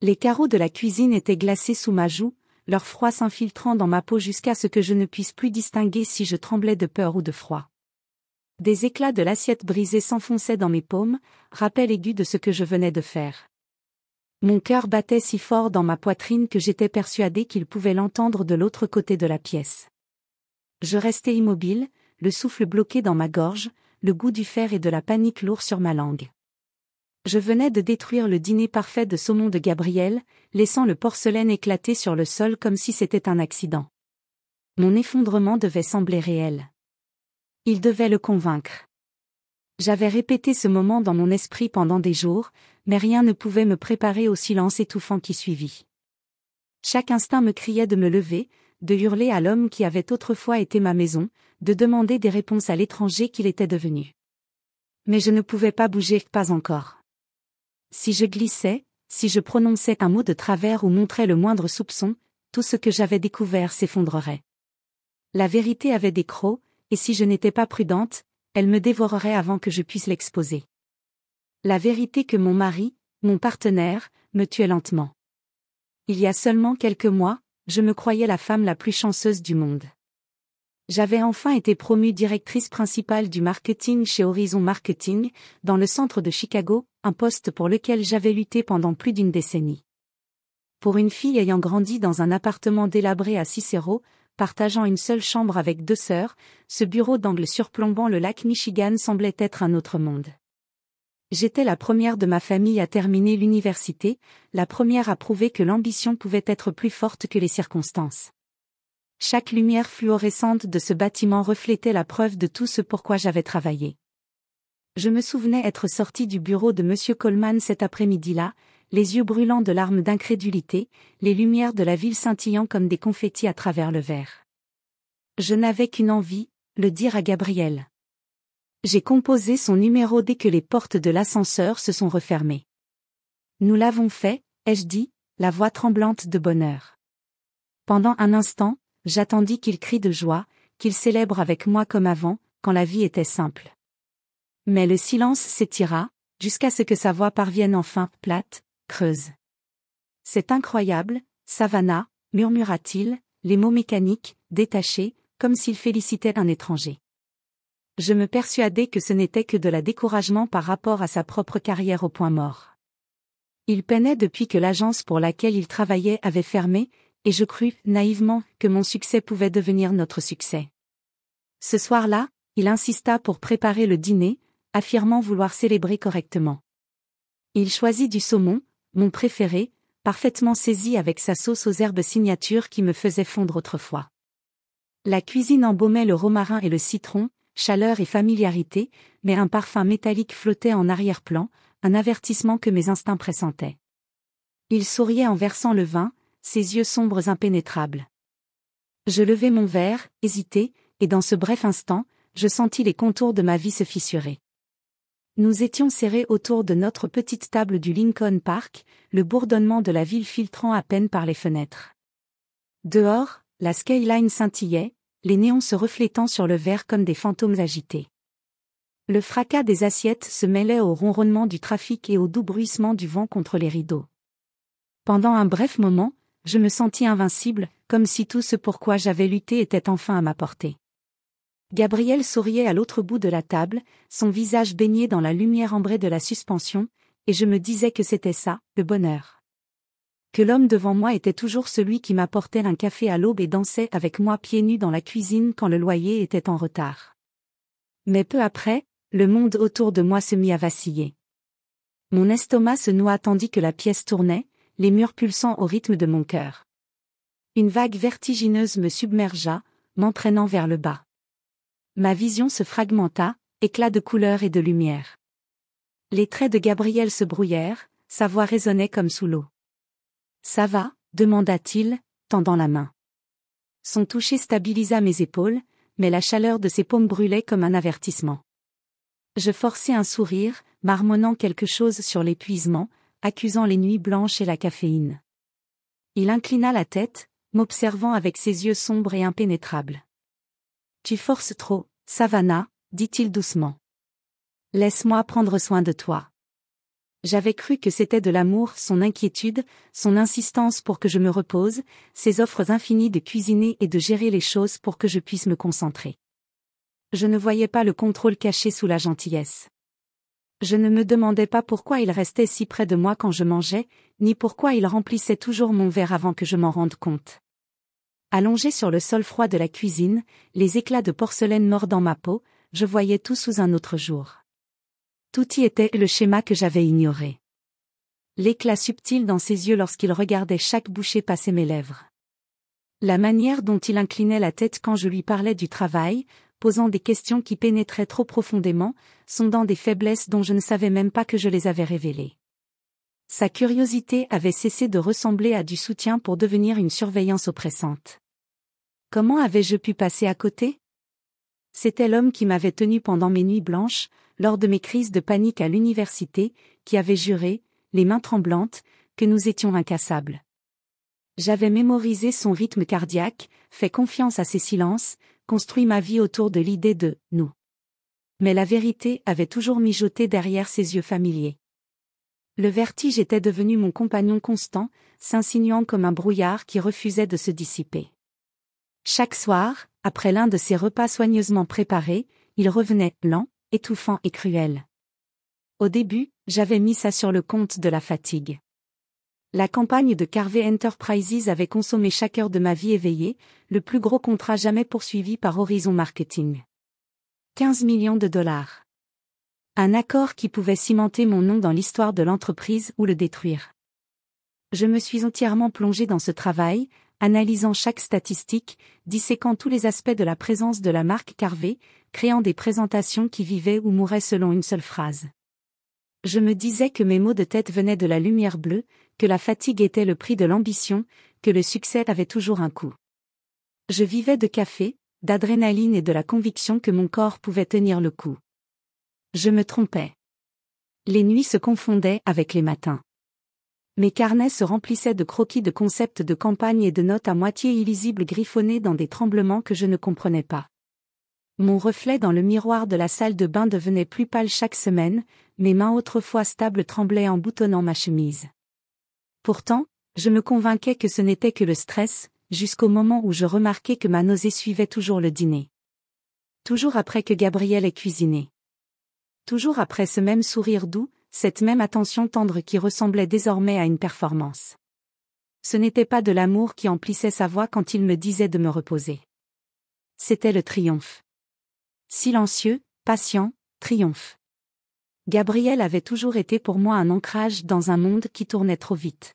Les carreaux de la cuisine étaient glacés sous ma joue, leur froid s'infiltrant dans ma peau jusqu'à ce que je ne puisse plus distinguer si je tremblais de peur ou de froid. Des éclats de l'assiette brisée s'enfonçaient dans mes paumes, rappel aigu de ce que je venais de faire. Mon cœur battait si fort dans ma poitrine que j'étais persuadée qu'il pouvait l'entendre de l'autre côté de la pièce. Je restais immobile, le souffle bloqué dans ma gorge, le goût du fer et de la panique lourd sur ma langue. Je venais de détruire le dîner parfait de saumon de Gabriel, laissant le porcelaine éclater sur le sol comme si c'était un accident. Mon effondrement devait sembler réel. Il devait le convaincre. J'avais répété ce moment dans mon esprit pendant des jours, mais rien ne pouvait me préparer au silence étouffant qui suivit. Chaque instinct me criait de me lever, de hurler à l'homme qui avait autrefois été ma maison, de demander des réponses à l'étranger qu'il était devenu. Mais je ne pouvais pas bouger, pas encore. Si je glissais, si je prononçais un mot de travers ou montrais le moindre soupçon, tout ce que j'avais découvert s'effondrerait. La vérité avait des crocs, et si je n'étais pas prudente, elle me dévorerait avant que je puisse l'exposer. La vérité que mon mari, mon partenaire, me tuait lentement. Il y a seulement quelques mois, je me croyais la femme la plus chanceuse du monde. J'avais enfin été promue directrice principale du marketing chez Horizon Marketing, dans le centre de Chicago, un poste pour lequel j'avais lutté pendant plus d'une décennie. Pour une fille ayant grandi dans un appartement délabré à Cicero, partageant une seule chambre avec 2 sœurs, ce bureau d'angle surplombant le lac Michigan semblait être un autre monde. J'étais la première de ma famille à terminer l'université, la première à prouver que l'ambition pouvait être plus forte que les circonstances. Chaque lumière fluorescente de ce bâtiment reflétait la preuve de tout ce pourquoi j'avais travaillé. Je me souvenais être sortie du bureau de M. Coleman cet après-midi-là, les yeux brûlants de larmes d'incrédulité, les lumières de la ville scintillant comme des confettis à travers le verre. Je n'avais qu'une envie, le dire à Gabriel. J'ai composé son numéro dès que les portes de l'ascenseur se sont refermées. Nous l'avons fait, ai-je dit, la voix tremblante de bonheur. Pendant un instant, j'attendis qu'il crie de joie, qu'il célèbre avec moi comme avant, quand la vie était simple. Mais le silence s'étira, jusqu'à ce que sa voix parvienne enfin, plate, creuse. C'est incroyable, Savannah, murmura-t-il, les mots mécaniques, détachés, comme s'il félicitait un étranger. Je me persuadais que ce n'était que de la découragement par rapport à sa propre carrière au point mort. Il peinait depuis que l'agence pour laquelle il travaillait avait fermé, et je crus, naïvement, que mon succès pouvait devenir notre succès. Ce soir-là, il insista pour préparer le dîner, affirmant vouloir célébrer correctement. Il choisit du saumon, mon préféré, parfaitement saisi avec sa sauce aux herbes signature qui me faisait fondre autrefois. La cuisine embaumait le romarin et le citron, chaleur et familiarité, mais un parfum métallique flottait en arrière-plan, un avertissement que mes instincts pressentaient. Il souriait en versant le vin, ses yeux sombres impénétrables. Je levai mon verre, hésité, et dans ce bref instant, je sentis les contours de ma vie se fissurer. Nous étions serrés autour de notre petite table du Lincoln Park, le bourdonnement de la ville filtrant à peine par les fenêtres. Dehors, la skyline scintillait, les néons se reflétant sur le verre comme des fantômes agités. Le fracas des assiettes se mêlait au ronronnement du trafic et au doux bruissement du vent contre les rideaux. Pendant un bref moment, je me sentis invincible, comme si tout ce pourquoi j'avais lutté était enfin à ma portée. Gabriel souriait à l'autre bout de la table, son visage baigné dans la lumière ambrée de la suspension, et je me disais que c'était ça, le bonheur. Que l'homme devant moi était toujours celui qui m'apportait un café à l'aube et dansait avec moi pieds nus dans la cuisine quand le loyer était en retard. Mais peu après, le monde autour de moi se mit à vaciller. Mon estomac se noua tandis que la pièce tournait, les murs pulsant au rythme de mon cœur. Une vague vertigineuse me submergea, m'entraînant vers le bas. Ma vision se fragmenta, éclats de couleurs et de lumière. Les traits de Gabriel se brouillèrent, sa voix résonnait comme sous l'eau. « Ça va ?» demanda-t-il, tendant la main. Son toucher stabilisa mes épaules, mais la chaleur de ses paumes brûlait comme un avertissement. Je forçai un sourire, marmonnant quelque chose sur l'épuisement, accusant les nuits blanches et la caféine. Il inclina la tête, m'observant avec ses yeux sombres et impénétrables. « Tu forces trop, Savannah, dit-il doucement. Laisse-moi prendre soin de toi. J'avais cru que c'était de l'amour, son inquiétude, son insistance pour que je me repose, ses offres infinies de cuisiner et de gérer les choses pour que je puisse me concentrer. Je ne voyais pas le contrôle caché sous la gentillesse. Je ne me demandais pas pourquoi il restait si près de moi quand je mangeais, ni pourquoi il remplissait toujours mon verre avant que je m'en rende compte. Allongé sur le sol froid de la cuisine, les éclats de porcelaine mordant ma peau, je voyais tout sous un autre jour. Tout y était le schéma que j'avais ignoré. L'éclat subtil dans ses yeux lorsqu'il regardait chaque bouchée passer mes lèvres. La manière dont il inclinait la tête quand je lui parlais du travail, posant des questions qui pénétraient trop profondément, sondant des faiblesses dont je ne savais même pas que je les avais révélées. Sa curiosité avait cessé de ressembler à du soutien pour devenir une surveillance oppressante. Comment avais-je pu passer à côté ? C'était l'homme qui m'avait tenu pendant mes nuits blanches, lors de mes crises de panique à l'université, qui avait juré, les mains tremblantes, que nous étions incassables. J'avais mémorisé son rythme cardiaque, fait confiance à ses silences, construit ma vie autour de l'idée de « nous ». Mais la vérité avait toujours mijoté derrière ses yeux familiers. Le vertige était devenu mon compagnon constant, s'insinuant comme un brouillard qui refusait de se dissiper. Chaque soir, après l'un de ses repas soigneusement préparés, il revenait, lent, étouffant et cruel. Au début, j'avais mis ça sur le compte de la fatigue. La campagne de Carvey Enterprises avait consommé chaque heure de ma vie éveillée, le plus gros contrat jamais poursuivi par Horizon Marketing. 15 millions de dollars. Un accord qui pouvait cimenter mon nom dans l'histoire de l'entreprise ou le détruire. Je me suis entièrement plongé dans ce travail, analysant chaque statistique, disséquant tous les aspects de la présence de la marque Carvey, créant des présentations qui vivaient ou mouraient selon une seule phrase. Je me disais que mes maux de tête venaient de la lumière bleue, que la fatigue était le prix de l'ambition, que le succès avait toujours un coût. Je vivais de café, d'adrénaline et de la conviction que mon corps pouvait tenir le coup. Je me trompais. Les nuits se confondaient avec les matins. Mes carnets se remplissaient de croquis de concepts de campagne et de notes à moitié illisibles griffonnés dans des tremblements que je ne comprenais pas. Mon reflet dans le miroir de la salle de bain devenait plus pâle chaque semaine, mes mains autrefois stables tremblaient en boutonnant ma chemise. Pourtant, je me convainquais que ce n'était que le stress, jusqu'au moment où je remarquai que ma nausée suivait toujours le dîner. Toujours après que Gabriel ait cuisiné. Toujours après ce même sourire doux, cette même attention tendre qui ressemblait désormais à une performance. Ce n'était pas de l'amour qui emplissait sa voix quand il me disait de me reposer. C'était le triomphe. Silencieux, patient, triomphe. Gabriel avait toujours été pour moi un ancrage dans un monde qui tournait trop vite.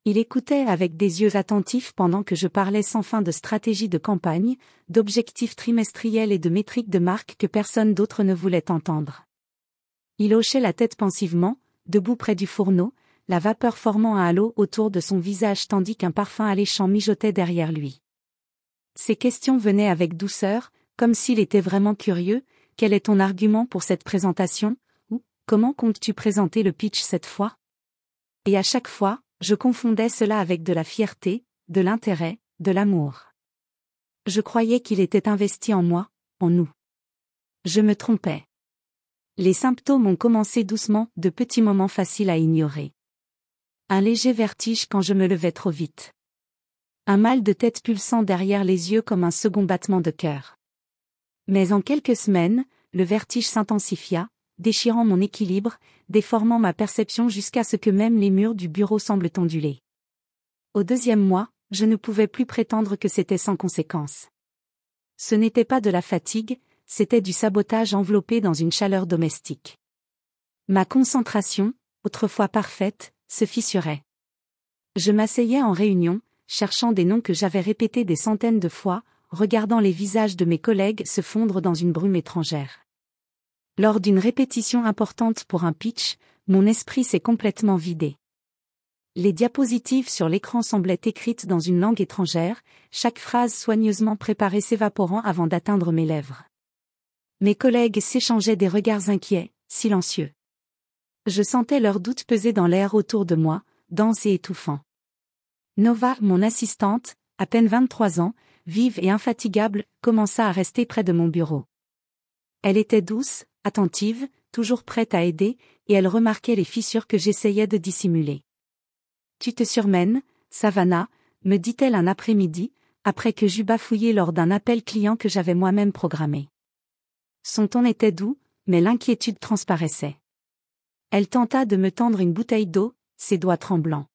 Il écoutait avec des yeux attentifs pendant que je parlais sans fin de stratégie de campagne, d'objectifs trimestriels et de métriques de marque que personne d'autre ne voulait entendre. Il hochait la tête pensivement, debout près du fourneau, la vapeur formant un halo autour de son visage tandis qu'un parfum alléchant mijotait derrière lui. Ses questions venaient avec douceur, comme s'il était vraiment curieux. Quel est ton argument pour cette présentation ? Ou, comment comptes-tu présenter le pitch cette fois ? Et à chaque fois, je confondais cela avec de la fierté, de l'intérêt, de l'amour. Je croyais qu'il était investi en moi, en nous. Je me trompais. Les symptômes ont commencé doucement, de petits moments faciles à ignorer. Un léger vertige quand je me levais trop vite. Un mal de tête pulsant derrière les yeux comme un second battement de cœur. Mais en quelques semaines, le vertige s'intensifia, déchirant mon équilibre, déformant ma perception jusqu'à ce que même les murs du bureau semblent onduler. Au 2e mois, je ne pouvais plus prétendre que c'était sans conséquence. Ce n'était pas de la fatigue, c'était du sabotage enveloppé dans une chaleur domestique. Ma concentration, autrefois parfaite, se fissurait. Je m'asseyais en réunion, cherchant des noms que j'avais répétés des centaines de fois, regardant les visages de mes collègues se fondre dans une brume étrangère. Lors d'une répétition importante pour un pitch, mon esprit s'est complètement vidé. Les diapositives sur l'écran semblaient écrites dans une langue étrangère, chaque phrase soigneusement préparée s'évaporant avant d'atteindre mes lèvres. Mes collègues s'échangeaient des regards inquiets, silencieux. Je sentais leurs doutes peser dans l'air autour de moi, dense et étouffant. Nova, mon assistante, à peine 23 ans, vive et infatigable, commença à rester près de mon bureau. Elle était douce, attentive, toujours prête à aider, et elle remarquait les fissures que j'essayais de dissimuler. « Tu te surmènes, Savannah », me dit-elle un après-midi, après que j'eus bafouillé lors d'un appel client que j'avais moi-même programmé. Son ton était doux, mais l'inquiétude transparaissait. Elle tenta de me tendre une bouteille d'eau, ses doigts tremblants.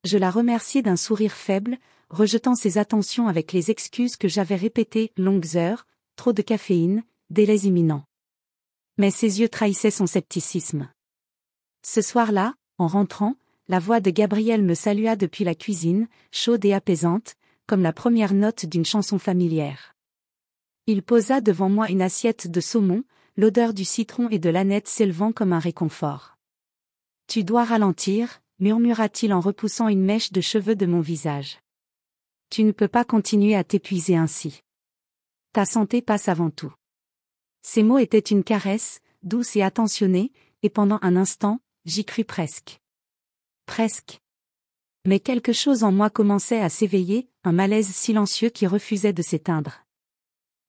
Je la remerciai d'un sourire faible, rejetant ses attentions avec les excuses que j'avais répétées, longues heures, trop de caféine, délais imminents. Mais ses yeux trahissaient son scepticisme. Ce soir-là, en rentrant, la voix de Gabriel me salua depuis la cuisine, chaude et apaisante, comme la première note d'une chanson familière. Il posa devant moi une assiette de saumon, l'odeur du citron et de l'aneth s'élevant comme un réconfort. « Tu dois ralentir », murmura-t-il en repoussant une mèche de cheveux de mon visage. « Tu ne peux pas continuer à t'épuiser ainsi. Ta santé passe avant tout. » Ces mots étaient une caresse, douce et attentionnée, et pendant un instant, j'y crus presque. Presque. Mais quelque chose en moi commençait à s'éveiller, un malaise silencieux qui refusait de s'éteindre.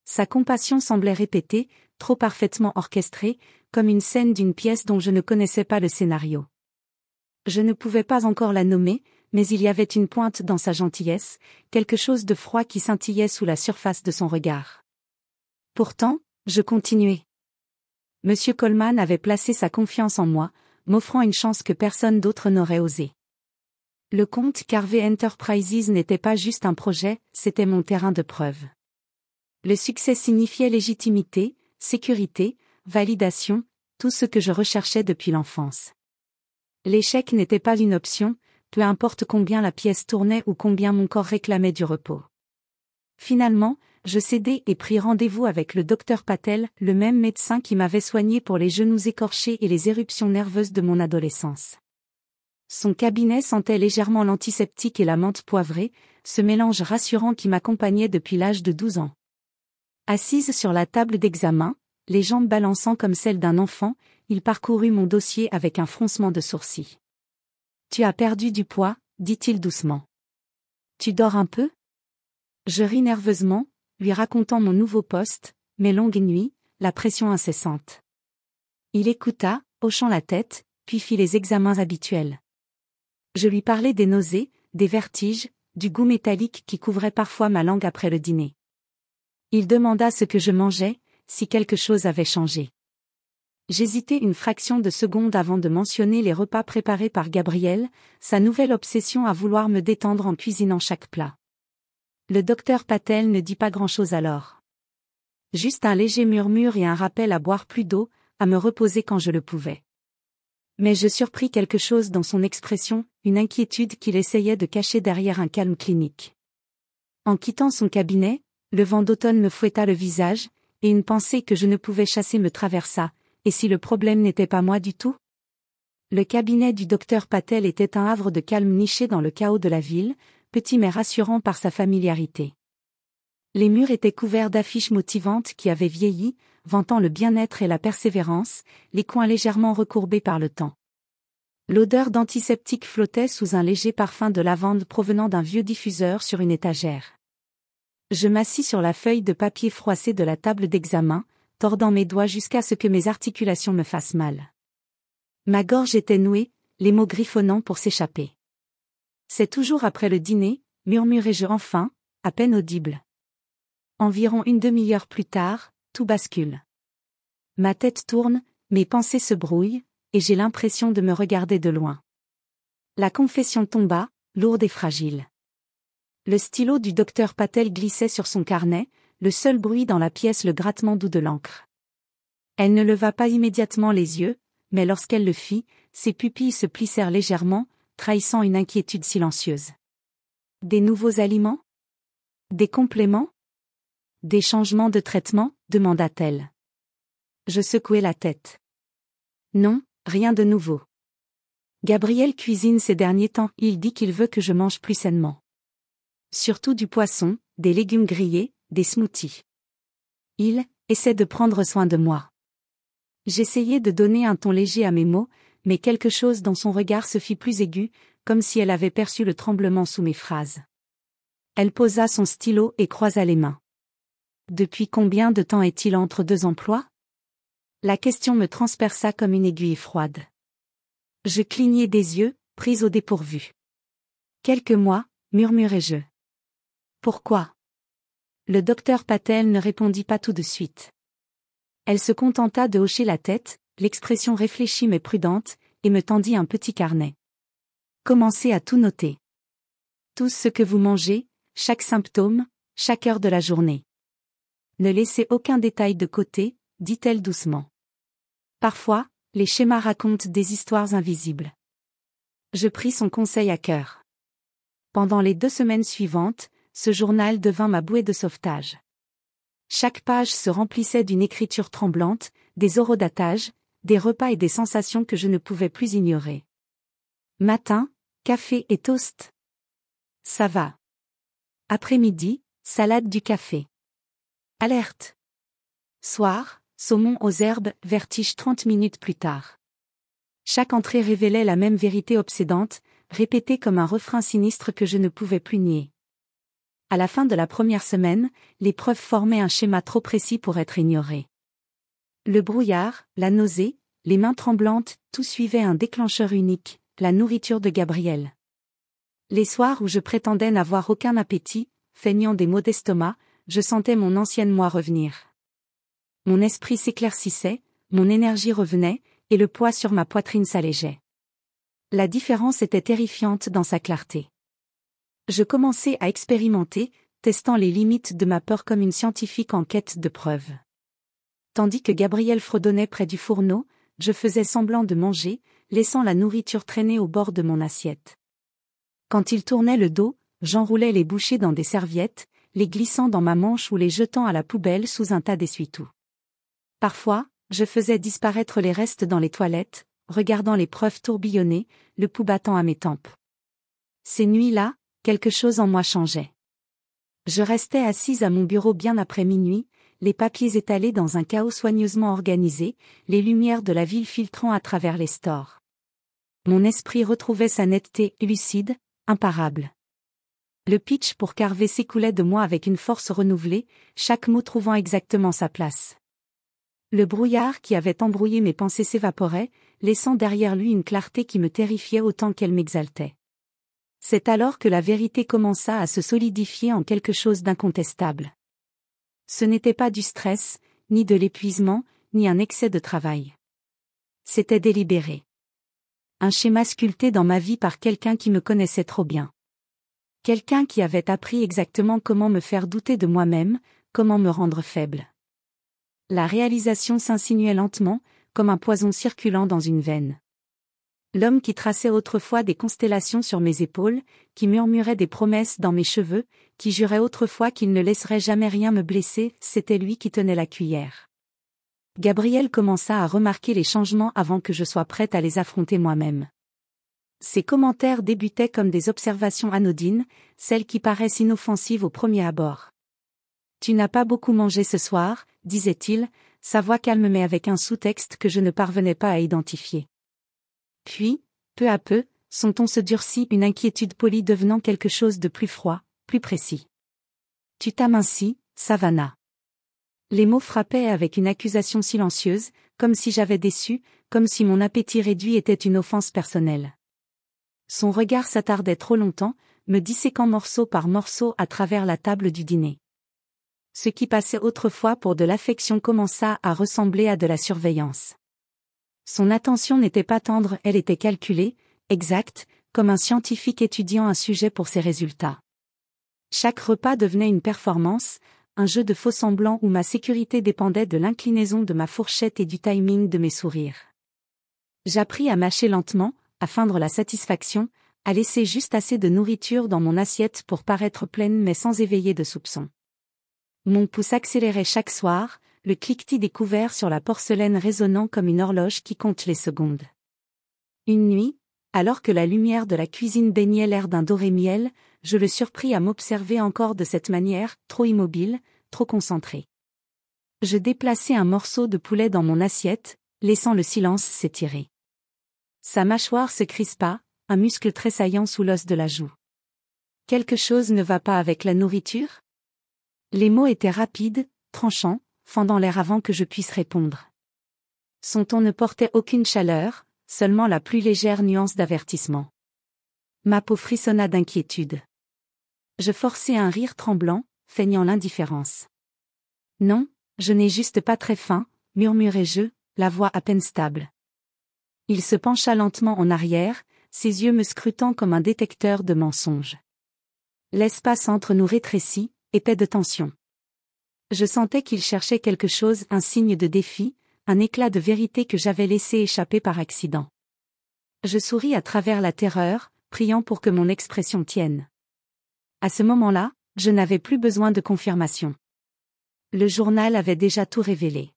Sa compassion semblait répétée, trop parfaitement orchestrée, comme une scène d'une pièce dont je ne connaissais pas le scénario. Je ne pouvais pas encore la nommer, mais il y avait une pointe dans sa gentillesse, quelque chose de froid qui scintillait sous la surface de son regard. Pourtant, je continuai. Monsieur Coleman avait placé sa confiance en moi, m'offrant une chance que personne d'autre n'aurait osé. Le compte Carvey Enterprises n'était pas juste un projet, c'était mon terrain de preuve. Le succès signifiait légitimité, sécurité, validation, tout ce que je recherchais depuis l'enfance. L'échec n'était pas une option, peu importe combien la pièce tournait ou combien mon corps réclamait du repos. Finalement, je cédai et pris rendez-vous avec le docteur Patel, le même médecin qui m'avait soigné pour les genoux écorchés et les éruptions nerveuses de mon adolescence. Son cabinet sentait légèrement l'antiseptique et la menthe poivrée, ce mélange rassurant qui m'accompagnait depuis l'âge de 12 ans. Assise sur la table d'examen, les jambes balançant comme celles d'un enfant, il parcourut mon dossier avec un froncement de sourcils. « Tu as perdu du poids », dit-il doucement. « Tu dors un peu ?» Je ris nerveusement, lui racontant mon nouveau poste, mes longues nuits, la pression incessante. Il écouta, hochant la tête, puis fit les examens habituels. Je lui parlais des nausées, des vertiges, du goût métallique qui couvrait parfois ma langue après le dîner. Il demanda ce que je mangeais, si quelque chose avait changé. J'hésitai une fraction de seconde avant de mentionner les repas préparés par Gabriel, sa nouvelle obsession à vouloir me détendre en cuisinant chaque plat. Le docteur Patel ne dit pas grand-chose alors. Juste un léger murmure et un rappel à boire plus d'eau, à me reposer quand je le pouvais. Mais je surpris quelque chose dans son expression, une inquiétude qu'il essayait de cacher derrière un calme clinique. En quittant son cabinet, le vent d'automne me fouetta le visage, et une pensée que je ne pouvais chasser me traversa, et si le problème n'était pas moi du tout? Le cabinet du docteur Patel était un havre de calme niché dans le chaos de la ville, petit mais rassurant par sa familiarité. Les murs étaient couverts d'affiches motivantes qui avaient vieilli, vantant le bien-être et la persévérance, les coins légèrement recourbés par le temps. L'odeur d'antiseptique flottait sous un léger parfum de lavande provenant d'un vieux diffuseur sur une étagère. Je m'assis sur la feuille de papier froissée de la table d'examen, tordant mes doigts jusqu'à ce que mes articulations me fassent mal. Ma gorge était nouée, les mots griffonnant pour s'échapper. C'est toujours après le dîner, murmurai-je enfin, à peine audible. Environ une demi-heure plus tard, tout bascule. Ma tête tourne, mes pensées se brouillent, et j'ai l'impression de me regarder de loin. La confession tomba, lourde et fragile. Le stylo du docteur Patel glissait sur son carnet, le seul bruit dans la pièce le grattement doux de l'encre. Elle ne leva pas immédiatement les yeux, mais lorsqu'elle le fit, ses pupilles se plissèrent légèrement, trahissant une inquiétude silencieuse. Des nouveaux aliments? Des compléments? Des changements de traitement? Demanda-t-elle. Je secouai la tête. Non, rien de nouveau. Gabriel cuisine ces derniers temps, il dit qu'il veut que je mange plus sainement. Surtout du poisson, des légumes grillés, des smoothies. Il essaie de prendre soin de moi. J'essayai de donner un ton léger à mes mots, mais quelque chose dans son regard se fit plus aigu, comme si elle avait perçu le tremblement sous mes phrases. Elle posa son stylo et croisa les mains. Depuis combien de temps est-il entre deux emplois? La question me transperça comme une aiguille froide. Je clignai des yeux, prise au dépourvu. Quelques mois, murmurai-je. Pourquoi? Le docteur Patel ne répondit pas tout de suite. Elle se contenta de hocher la tête, l'expression réfléchie mais prudente, et me tendit un petit carnet. Commencez à tout noter. Tout ce que vous mangez, chaque symptôme, chaque heure de la journée. Ne laissez aucun détail de côté, dit-elle doucement. Parfois, les schémas racontent des histoires invisibles. Je pris son conseil à cœur. Pendant les 2 semaines suivantes, ce journal devint ma bouée de sauvetage. Chaque page se remplissait d'une écriture tremblante, des horodatages, des repas et des sensations que je ne pouvais plus ignorer. Matin, café et toast. Ça va. Après-midi, salade du café. Alerte. Soir, saumon aux herbes, vertige 30 minutes plus tard. Chaque entrée révélait la même vérité obsédante, répétée comme un refrain sinistre que je ne pouvais plus nier. À la fin de la première semaine, les preuves formaient un schéma trop précis pour être ignoré. Le brouillard, la nausée, les mains tremblantes, tout suivait un déclencheur unique, la nourriture de Gabriel. Les soirs où je prétendais n'avoir aucun appétit, feignant des maux d'estomac, je sentais mon ancienne moi revenir. Mon esprit s'éclaircissait, mon énergie revenait, et le poids sur ma poitrine s'allégeait. La différence était terrifiante dans sa clarté. Je commençais à expérimenter, testant les limites de ma peur comme une scientifique en quête de preuves. Tandis que Gabriel fredonnait près du fourneau, je faisais semblant de manger, laissant la nourriture traîner au bord de mon assiette. Quand il tournait le dos, j'enroulais les bouchées dans des serviettes, les glissant dans ma manche ou les jetant à la poubelle sous un tas d'essuie-tout. Parfois, je faisais disparaître les restes dans les toilettes, regardant les preuves tourbillonner, le pouls battant à mes tempes. Ces nuits-là, quelque chose en moi changeait. Je restais assise à mon bureau bien après minuit, les papiers étalés dans un chaos soigneusement organisé, les lumières de la ville filtrant à travers les stores. Mon esprit retrouvait sa netteté lucide, imparable. Le pitch pour Carver s'écoulait de moi avec une force renouvelée, chaque mot trouvant exactement sa place. Le brouillard qui avait embrouillé mes pensées s'évaporait, laissant derrière lui une clarté qui me terrifiait autant qu'elle m'exaltait. C'est alors que la vérité commença à se solidifier en quelque chose d'incontestable. Ce n'était pas du stress, ni de l'épuisement, ni un excès de travail. C'était délibéré. Un schéma sculpté dans ma vie par quelqu'un qui me connaissait trop bien. Quelqu'un qui avait appris exactement comment me faire douter de moi-même, comment me rendre faible. La réalisation s'insinuait lentement, comme un poison circulant dans une veine. L'homme qui traçait autrefois des constellations sur mes épaules, qui murmurait des promesses dans mes cheveux, qui jurait autrefois qu'il ne laisserait jamais rien me blesser, c'était lui qui tenait la cuillère. Gabriel commença à remarquer les changements avant que je sois prête à les affronter moi-même. Ses commentaires débutaient comme des observations anodines, celles qui paraissent inoffensives au premier abord. « Tu n'as pas beaucoup mangé ce soir », disait-il, sa voix calme mais avec un sous-texte que je ne parvenais pas à identifier. Puis, peu à peu, son ton se durcit, une inquiétude polie devenant quelque chose de plus froid, plus précis. « Tu t'amincis, Savannah. » Les mots frappaient avec une accusation silencieuse, comme si j'avais déçu, comme si mon appétit réduit était une offense personnelle. Son regard s'attardait trop longtemps, me disséquant morceau par morceau à travers la table du dîner. Ce qui passait autrefois pour de l'affection commença à ressembler à de la surveillance. Son attention n'était pas tendre, elle était calculée, exacte, comme un scientifique étudiant un sujet pour ses résultats. Chaque repas devenait une performance, un jeu de faux-semblants où ma sécurité dépendait de l'inclinaison de ma fourchette et du timing de mes sourires. J'appris à mâcher lentement, à feindre la satisfaction, à laisser juste assez de nourriture dans mon assiette pour paraître pleine mais sans éveiller de soupçons. Mon pouls s'accélérait chaque soir, le cliquetis des couverts sur la porcelaine résonnant comme une horloge qui compte les secondes. Une nuit, alors que la lumière de la cuisine baignait l'air d'un doré miel, je le surpris à m'observer encore de cette manière, trop immobile, trop concentré. Je déplaçai un morceau de poulet dans mon assiette, laissant le silence s'étirer. Sa mâchoire se crispa, un muscle tressaillant sous l'os de la joue. Quelque chose ne va pas avec la nourriture ? Les mots étaient rapides, tranchants, fendant l'air avant que je puisse répondre. Son ton ne portait aucune chaleur, seulement la plus légère nuance d'avertissement. Ma peau frissonna d'inquiétude. Je forçai un rire tremblant, feignant l'indifférence. Non, je n'ai juste pas très faim, murmurai-je, la voix à peine stable. Il se pencha lentement en arrière, ses yeux me scrutant comme un détecteur de mensonges. L'espace entre nous rétrécit, épais de tension. Je sentais qu'il cherchait quelque chose, un signe de défi, un éclat de vérité que j'avais laissé échapper par accident. Je souris à travers la terreur, priant pour que mon expression tienne. À ce moment-là, je n'avais plus besoin de confirmation. Le journal avait déjà tout révélé.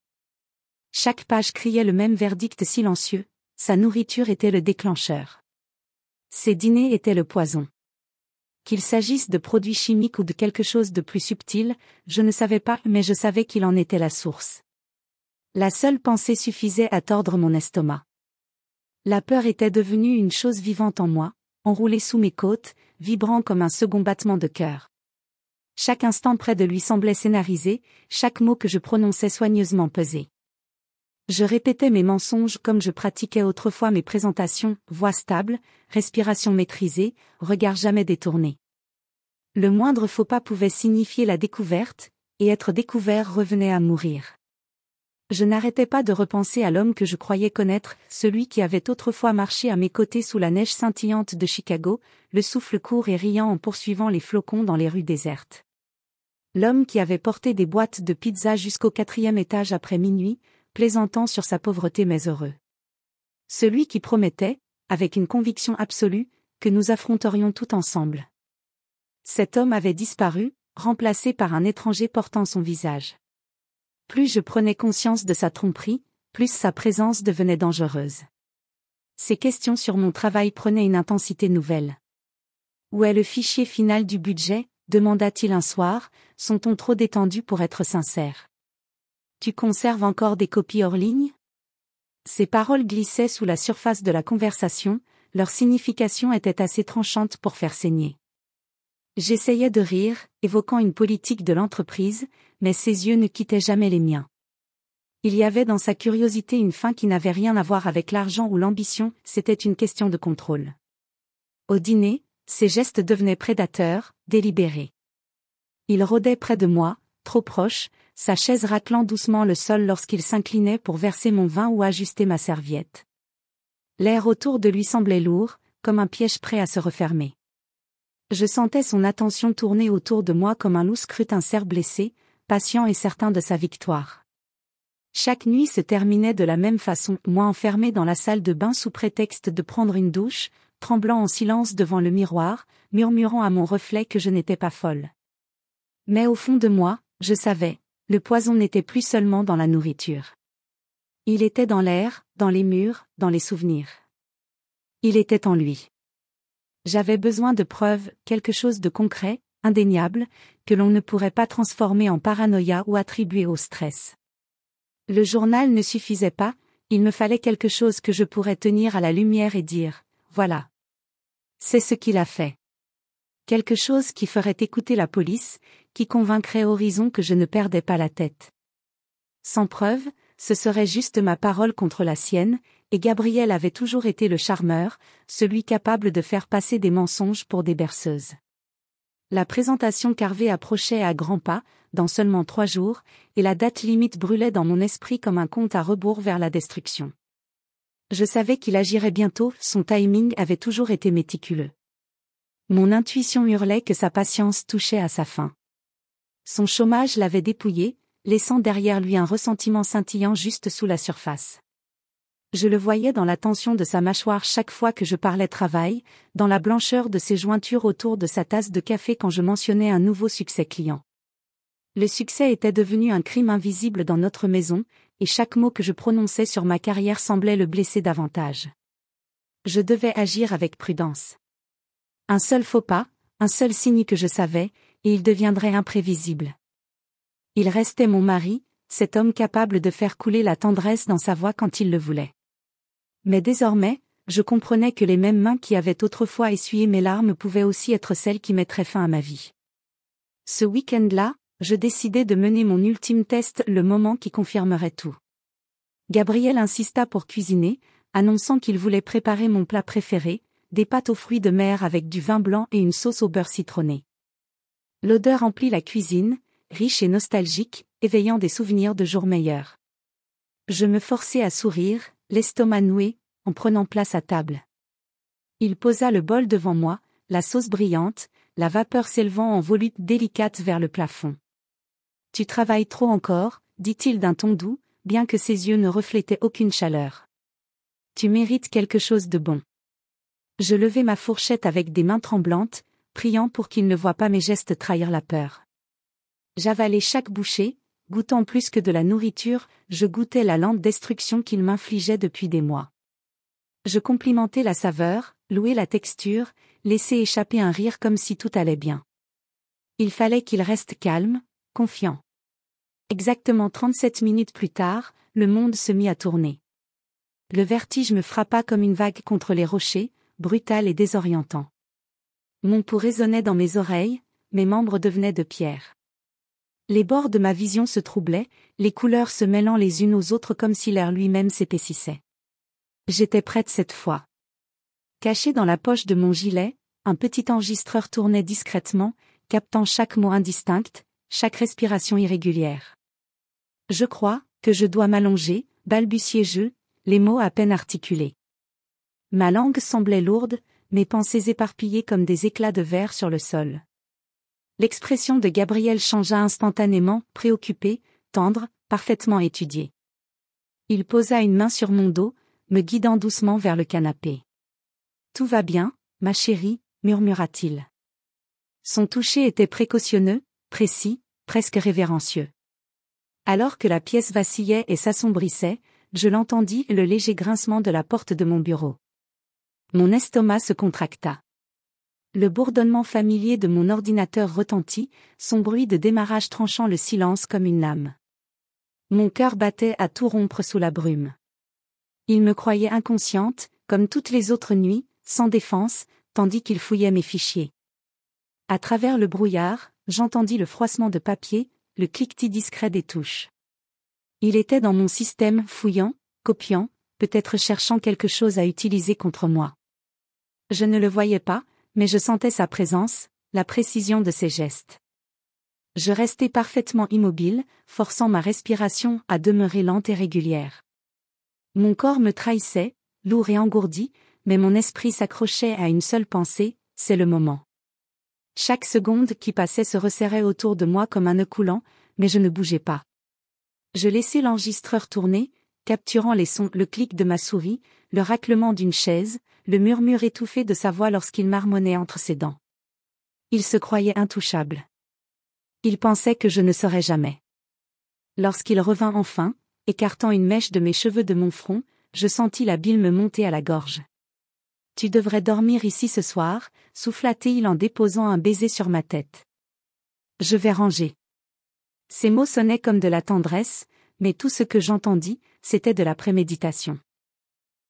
Chaque page criait le même verdict silencieux, sa nourriture était le déclencheur. Ses dîners étaient le poison. Qu'il s'agisse de produits chimiques ou de quelque chose de plus subtil, je ne savais pas, mais je savais qu'il en était la source. La seule pensée suffisait à tordre mon estomac. La peur était devenue une chose vivante en moi, enroulée sous mes côtes, vibrant comme un second battement de cœur. Chaque instant près de lui semblait scénarisé, chaque mot que je prononçais soigneusement pesé. Je répétais mes mensonges comme je pratiquais autrefois mes présentations, voix stable, respiration maîtrisée, regard jamais détourné. Le moindre faux pas pouvait signifier la découverte, et être découvert revenait à mourir. Je n'arrêtais pas de repenser à l'homme que je croyais connaître, celui qui avait autrefois marché à mes côtés sous la neige scintillante de Chicago, le souffle court et riant en poursuivant les flocons dans les rues désertes. L'homme qui avait porté des boîtes de pizza jusqu'au 4e étage après minuit, plaisantant sur sa pauvreté mais heureux. Celui qui promettait, avec une conviction absolue, que nous affronterions tout ensemble. Cet homme avait disparu, remplacé par un étranger portant son visage. Plus je prenais conscience de sa tromperie, plus sa présence devenait dangereuse. Ses questions sur mon travail prenaient une intensité nouvelle. « Où est le fichier final du budget ?» demanda-t-il un soir, son ton trop détendu pour être sincère. « Tu conserves encore des copies hors ligne ?» Ces paroles glissaient sous la surface de la conversation, leur signification était assez tranchante pour faire saigner. J'essayais de rire, évoquant une politique de l'entreprise, mais ses yeux ne quittaient jamais les miens. Il y avait dans sa curiosité une fin qui n'avait rien à voir avec l'argent ou l'ambition, c'était une question de contrôle. Au dîner, ses gestes devenaient prédateurs, délibérés. Il rôdait près de moi, trop proche, sa chaise raclant doucement le sol lorsqu'il s'inclinait pour verser mon vin ou ajuster ma serviette. L'air autour de lui semblait lourd, comme un piège prêt à se refermer. Je sentais son attention tourner autour de moi comme un loup scrute un cerf blessé, patient et certain de sa victoire. Chaque nuit se terminait de la même façon, moi enfermé dans la salle de bain sous prétexte de prendre une douche, tremblant en silence devant le miroir, murmurant à mon reflet que je n'étais pas folle. Mais au fond de moi, je savais, le poison n'était plus seulement dans la nourriture. Il était dans l'air, dans les murs, dans les souvenirs. Il était en lui. J'avais besoin de preuves, quelque chose de concret, indéniable, que l'on ne pourrait pas transformer en paranoïa ou attribuer au stress. Le journal ne suffisait pas, il me fallait quelque chose que je pourrais tenir à la lumière et dire, voilà. C'est ce qu'il a fait. Quelque chose qui ferait écouter la police, qui convaincrait Horizon que je ne perdais pas la tête. Sans preuve, ce serait juste ma parole contre la sienne, et Gabriel avait toujours été le charmeur, celui capable de faire passer des mensonges pour des berceuses. La présentation Carvé approchait à grands pas, dans seulement 3 jours, et la date limite brûlait dans mon esprit comme un compte à rebours vers la destruction. Je savais qu'il agirait bientôt, son timing avait toujours été méticuleux. Mon intuition hurlait que sa patience touchait à sa fin. Son chômage l'avait dépouillé, laissant derrière lui un ressentiment scintillant juste sous la surface. Je le voyais dans la tension de sa mâchoire chaque fois que je parlais travail, dans la blancheur de ses jointures autour de sa tasse de café quand je mentionnais un nouveau succès client. Le succès était devenu un crime invisible dans notre maison, et chaque mot que je prononçais sur ma carrière semblait le blesser davantage. Je devais agir avec prudence. Un seul faux pas, un seul signe que je savais, et il deviendrait imprévisible. Il restait mon mari, cet homme capable de faire couler la tendresse dans sa voix quand il le voulait. Mais désormais, je comprenais que les mêmes mains qui avaient autrefois essuyé mes larmes pouvaient aussi être celles qui mettraient fin à ma vie. Ce week-end-là, je décidai de mener mon ultime test, le moment qui confirmerait tout. Gabriel insista pour cuisiner, annonçant qu'il voulait préparer mon plat préféré, des pâtes aux fruits de mer avec du vin blanc et une sauce au beurre citronné. L'odeur emplit la cuisine, riche et nostalgique, éveillant des souvenirs de jours meilleurs. Je me forçai à sourire, l'estomac noué, en prenant place à table. Il posa le bol devant moi, la sauce brillante, la vapeur s'élevant en volutes délicates vers le plafond. « Tu travailles trop encore », dit-il d'un ton doux, bien que ses yeux ne reflétaient aucune chaleur. « Tu mérites quelque chose de bon. » Je levai ma fourchette avec des mains tremblantes, priant pour qu'il ne voie pas mes gestes trahir la peur. J'avalai chaque bouchée, goûtant plus que de la nourriture, je goûtais la lente destruction qu'il m'infligeait depuis des mois. Je complimentais la saveur, louais la texture, laissais échapper un rire comme si tout allait bien. Il fallait qu'il reste calme, confiant. Exactement 37 minutes plus tard, le monde se mit à tourner. Le vertige me frappa comme une vague contre les rochers, brutal et désorientant. Mon pouls résonnait dans mes oreilles, mes membres devenaient de pierre. Les bords de ma vision se troublaient, les couleurs se mêlant les unes aux autres comme si l'air lui-même s'épaississait. J'étais prête cette fois. Caché dans la poche de mon gilet, un petit enregistreur tournait discrètement, captant chaque mot indistinct, chaque respiration irrégulière. Je crois que je dois m'allonger, balbutiai-je, les mots à peine articulés. Ma langue semblait lourde, mes pensées éparpillées comme des éclats de verre sur le sol. L'expression de Gabriel changea instantanément, préoccupée, tendre, parfaitement étudiée. Il posa une main sur mon dos, me guidant doucement vers le canapé. « Tout va bien, ma chérie », murmura-t-il. Son toucher était précautionneux, précis, presque révérencieux. Alors que la pièce vacillait et s'assombrissait, je l'entendis, le léger grincement de la porte de mon bureau. Mon estomac se contracta. Le bourdonnement familier de mon ordinateur retentit, son bruit de démarrage tranchant le silence comme une lame. Mon cœur battait à tout rompre sous la brume. Il me croyait inconsciente, comme toutes les autres nuits, sans défense, tandis qu'il fouillait mes fichiers. À travers le brouillard, j'entendis le froissement de papier, le cliquetis discret des touches. Il était dans mon système, fouillant, copiant, peut-être cherchant quelque chose à utiliser contre moi. Je ne le voyais pas, mais je sentais sa présence, la précision de ses gestes. Je restai parfaitement immobile, forçant ma respiration à demeurer lente et régulière. Mon corps me trahissait, lourd et engourdi, mais mon esprit s'accrochait à une seule pensée, c'est le moment. Chaque seconde qui passait se resserrait autour de moi comme un nœud coulant, mais je ne bougeais pas. Je laissai l'enregistreur tourner, capturant les sons, le clic de ma souris, le raclement d'une chaise, le murmure étouffé de sa voix lorsqu'il marmonnait entre ses dents. Il se croyait intouchable. Il pensait que je ne saurais jamais. Lorsqu'il revint enfin, écartant une mèche de mes cheveux de mon front, je sentis la bile me monter à la gorge. « Tu devrais dormir ici ce soir », souffla-t-il en déposant un baiser sur ma tête. « Je vais ranger. » Ces mots sonnaient comme de la tendresse, mais tout ce que j'entendis, c'était de la préméditation.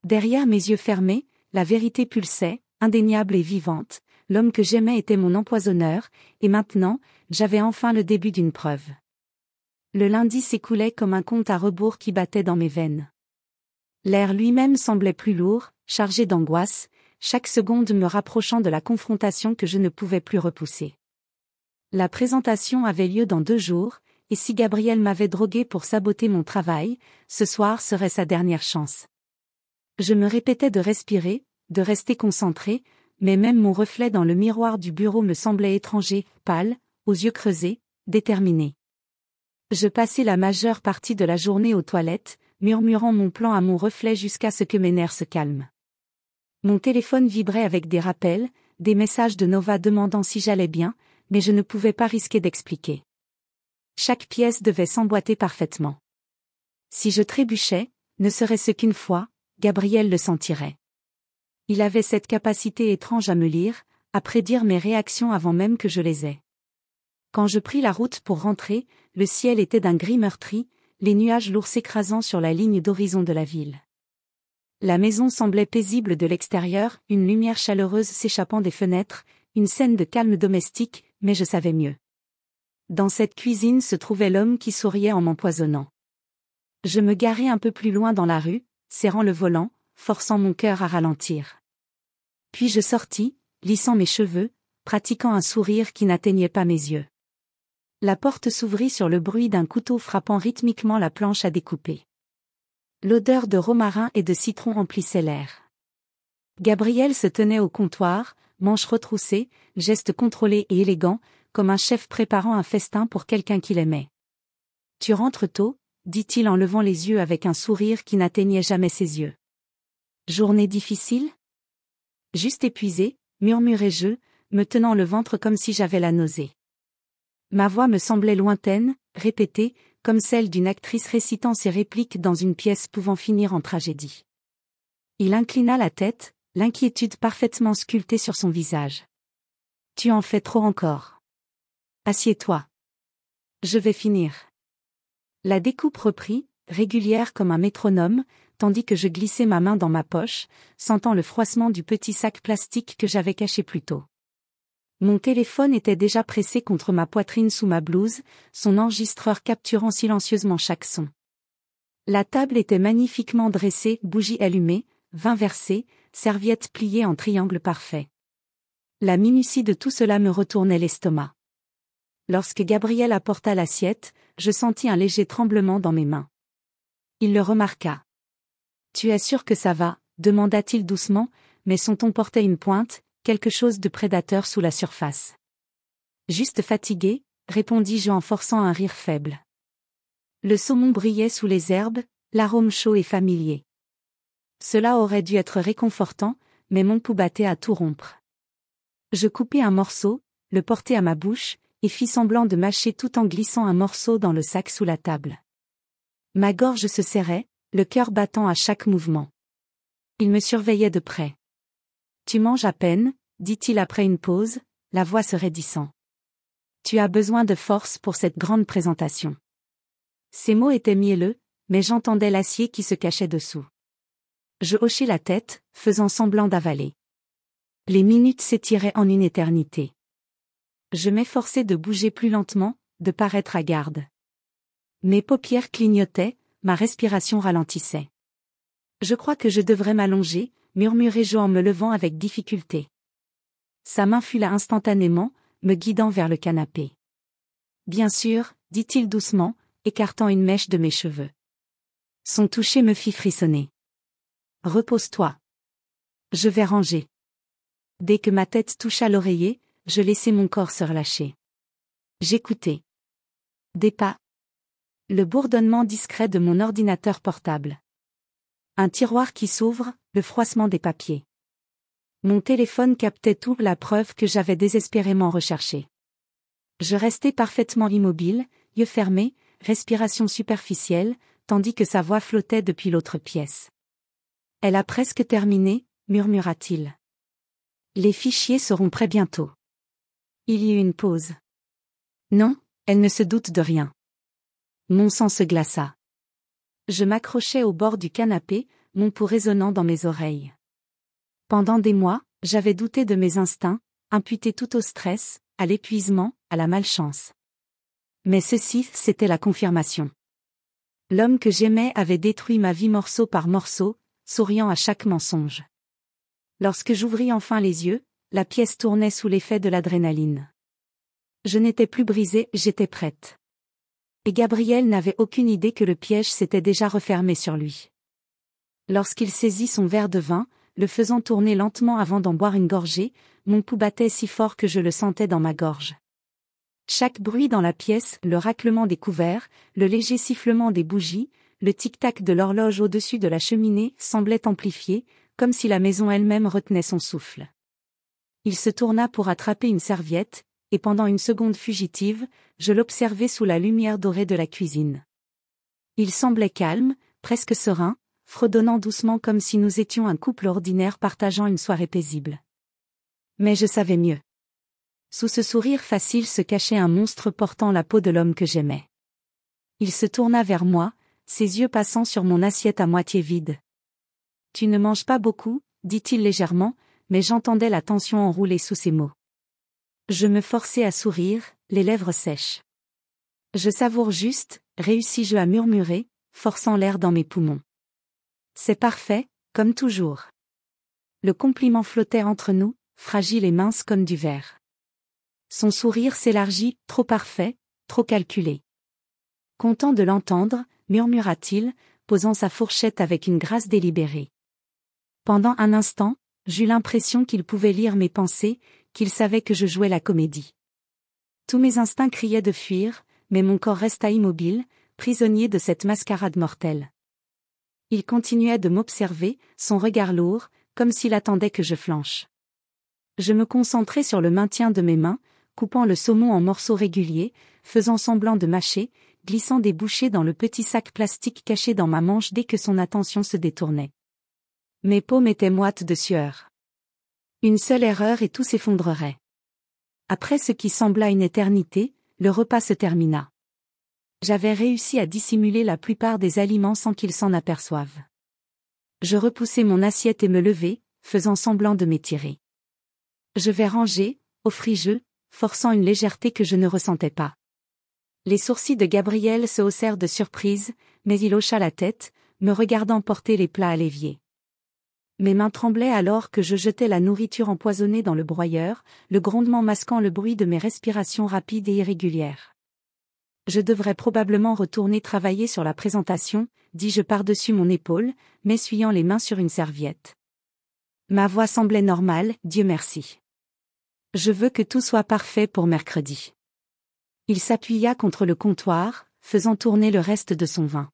Derrière mes yeux fermés, la vérité pulsait, indéniable et vivante, l'homme que j'aimais était mon empoisonneur, et maintenant, j'avais enfin le début d'une preuve. Le lundi s'écoulait comme un compte à rebours qui battait dans mes veines. L'air lui-même semblait plus lourd, chargé d'angoisse, chaque seconde me rapprochant de la confrontation que je ne pouvais plus repousser. La présentation avait lieu dans 2 jours, et si Gabriel m'avait drogué pour saboter mon travail, ce soir serait sa dernière chance. Je me répétais de respirer, de rester concentré, mais même mon reflet dans le miroir du bureau me semblait étranger, pâle, aux yeux creusés, déterminé. Je passai la majeure partie de la journée aux toilettes, murmurant mon plan à mon reflet jusqu'à ce que mes nerfs se calment. Mon téléphone vibrait avec des rappels, des messages de Nova demandant si j'allais bien, mais je ne pouvais pas risquer d'expliquer. Chaque pièce devait s'emboîter parfaitement. Si je trébuchais, ne serait-ce qu'une fois, Gabriel le sentirait. Il avait cette capacité étrange à me lire, à prédire mes réactions avant même que je les aie. Quand je pris la route pour rentrer, le ciel était d'un gris meurtri, les nuages lourds s'écrasant sur la ligne d'horizon de la ville. La maison semblait paisible de l'extérieur, une lumière chaleureuse s'échappant des fenêtres, une scène de calme domestique, mais je savais mieux. Dans cette cuisine se trouvait l'homme qui souriait en m'empoisonnant. Je me garai un peu plus loin dans la rue, serrant le volant, forçant mon cœur à ralentir. Puis je sortis, lissant mes cheveux, pratiquant un sourire qui n'atteignait pas mes yeux. La porte s'ouvrit sur le bruit d'un couteau frappant rythmiquement la planche à découper. L'odeur de romarin et de citron emplissait l'air. Gabriel se tenait au comptoir, manches retroussées, gestes contrôlés et élégants, comme un chef préparant un festin pour quelqu'un qu'il aimait. « Tu rentres tôt ?» dit-il en levant les yeux avec un sourire qui n'atteignait jamais ses yeux. « Journée difficile ?» Juste épuisé, murmurai-je, me tenant le ventre comme si j'avais la nausée. Ma voix me semblait lointaine, répétée, comme celle d'une actrice récitant ses répliques dans une pièce pouvant finir en tragédie. Il inclina la tête, l'inquiétude parfaitement sculptée sur son visage. « Tu en fais trop encore. Assieds-toi. Je vais finir. » La découpe reprit, régulière comme un métronome, tandis que je glissais ma main dans ma poche, sentant le froissement du petit sac plastique que j'avais caché plus tôt. Mon téléphone était déjà pressé contre ma poitrine sous ma blouse, son enregistreur capturant silencieusement chaque son. La table était magnifiquement dressée, bougies allumées, vin versé, serviettes pliées en triangle parfait. La minutie de tout cela me retournait l'estomac. Lorsque Gabriel apporta l'assiette, je sentis un léger tremblement dans mes mains. Il le remarqua. « Tu es sûr que ça va ?» demanda-t-il doucement, mais son ton portait une pointe, quelque chose de prédateur sous la surface. « Juste fatigué ?» répondis-je en forçant un rire faible. Le saumon brillait sous les herbes, l'arôme chaud et familier. Cela aurait dû être réconfortant, mais mon pouls battait à tout rompre. Je coupai un morceau, le portai à ma bouche, et fis semblant de mâcher tout en glissant un morceau dans le sac sous la table. Ma gorge se serrait, le cœur battant à chaque mouvement. Il me surveillait de près. « Tu manges à peine ?» dit-il après une pause, la voix se raidissant. « Tu as besoin de force pour cette grande présentation. » Ces mots étaient mielleux, mais j'entendais l'acier qui se cachait dessous. Je hochai la tête, faisant semblant d'avaler. Les minutes s'étiraient en une éternité. Je m'efforçais de bouger plus lentement, de paraître à garde. Mes paupières clignotaient, ma respiration ralentissait. « Je crois que je devrais m'allonger » murmurai-je en me levant avec difficulté. Sa main fut là instantanément, me guidant vers le canapé. « Bien sûr » dit-il doucement, écartant une mèche de mes cheveux. Son toucher me fit frissonner. « Repose-toi. Je vais ranger. » Dès que ma tête toucha l'oreiller, je laissai mon corps se relâcher. J'écoutais. Des pas. Le bourdonnement discret de mon ordinateur portable. Un tiroir qui s'ouvre, le froissement des papiers. Mon téléphone captait tout, la preuve que j'avais désespérément recherchée. Je restais parfaitement immobile, yeux fermés, respiration superficielle, tandis que sa voix flottait depuis l'autre pièce. « Elle a presque terminé » murmura-t-il. « Les fichiers seront prêts bientôt. » Il y eut une pause. Non, elle ne se doute de rien. Mon sang se glaça. Je m'accrochais au bord du canapé, mon pouls résonnant dans mes oreilles. Pendant des mois, j'avais douté de mes instincts, imputé tout au stress, à l'épuisement, à la malchance. Mais ceci, c'était la confirmation. L'homme que j'aimais avait détruit ma vie morceau par morceau, souriant à chaque mensonge. Lorsque j'ouvris enfin les yeux, la pièce tournait sous l'effet de l'adrénaline. Je n'étais plus brisée, j'étais prête. Et Gabriel n'avait aucune idée que le piège s'était déjà refermé sur lui. Lorsqu'il saisit son verre de vin, le faisant tourner lentement avant d'en boire une gorgée, mon pouls battait si fort que je le sentais dans ma gorge. Chaque bruit dans la pièce, le raclement des couverts, le léger sifflement des bougies, le tic-tac de l'horloge au-dessus de la cheminée semblait amplifié, comme si la maison elle-même retenait son souffle. Il se tourna pour attraper une serviette, et pendant une seconde fugitive, je l'observai sous la lumière dorée de la cuisine. Il semblait calme, presque serein, fredonnant doucement comme si nous étions un couple ordinaire partageant une soirée paisible. Mais je savais mieux. Sous ce sourire facile se cachait un monstre portant la peau de l'homme que j'aimais. Il se tourna vers moi, ses yeux passant sur mon assiette à moitié vide. « Tu ne manges pas beaucoup » dit-il légèrement, mais j'entendais la tension enroulée sous ses mots. Je me forçai à sourire, les lèvres sèches. « Je savoure juste » réussis-je à murmurer, forçant l'air dans mes poumons. C'est parfait, comme toujours. Le compliment flottait entre nous, fragile et mince comme du verre. Son sourire s'élargit, trop parfait, trop calculé. Content de l'entendre, murmura-t-il, posant sa fourchette avec une grâce délibérée. Pendant un instant, j'eus l'impression qu'il pouvait lire mes pensées, qu'il savait que je jouais la comédie. Tous mes instincts criaient de fuir, mais mon corps resta immobile, prisonnier de cette mascarade mortelle. Il continuait de m'observer, son regard lourd, comme s'il attendait que je flanche. Je me concentrai sur le maintien de mes mains, coupant le saumon en morceaux réguliers, faisant semblant de mâcher, glissant des bouchées dans le petit sac plastique caché dans ma manche dès que son attention se détournait. Mes paumes étaient moites de sueur. Une seule erreur et tout s'effondrerait. Après ce qui sembla une éternité, le repas se termina. J'avais réussi à dissimuler la plupart des aliments sans qu'ils s'en aperçoivent. Je repoussai mon assiette et me levai, faisant semblant de m'étirer. Je vais ranger, offris-je, forçant une légèreté que je ne ressentais pas. Les sourcils de Gabriel se haussèrent de surprise, mais il hocha la tête, me regardant porter les plats à l'évier. Mes mains tremblaient alors que je jetais la nourriture empoisonnée dans le broyeur, le grondement masquant le bruit de mes respirations rapides et irrégulières. Je devrais probablement retourner travailler sur la présentation, dis-je par-dessus mon épaule, m'essuyant les mains sur une serviette. Ma voix semblait normale, Dieu merci. Je veux que tout soit parfait pour mercredi. Il s'appuya contre le comptoir, faisant tourner le reste de son vin.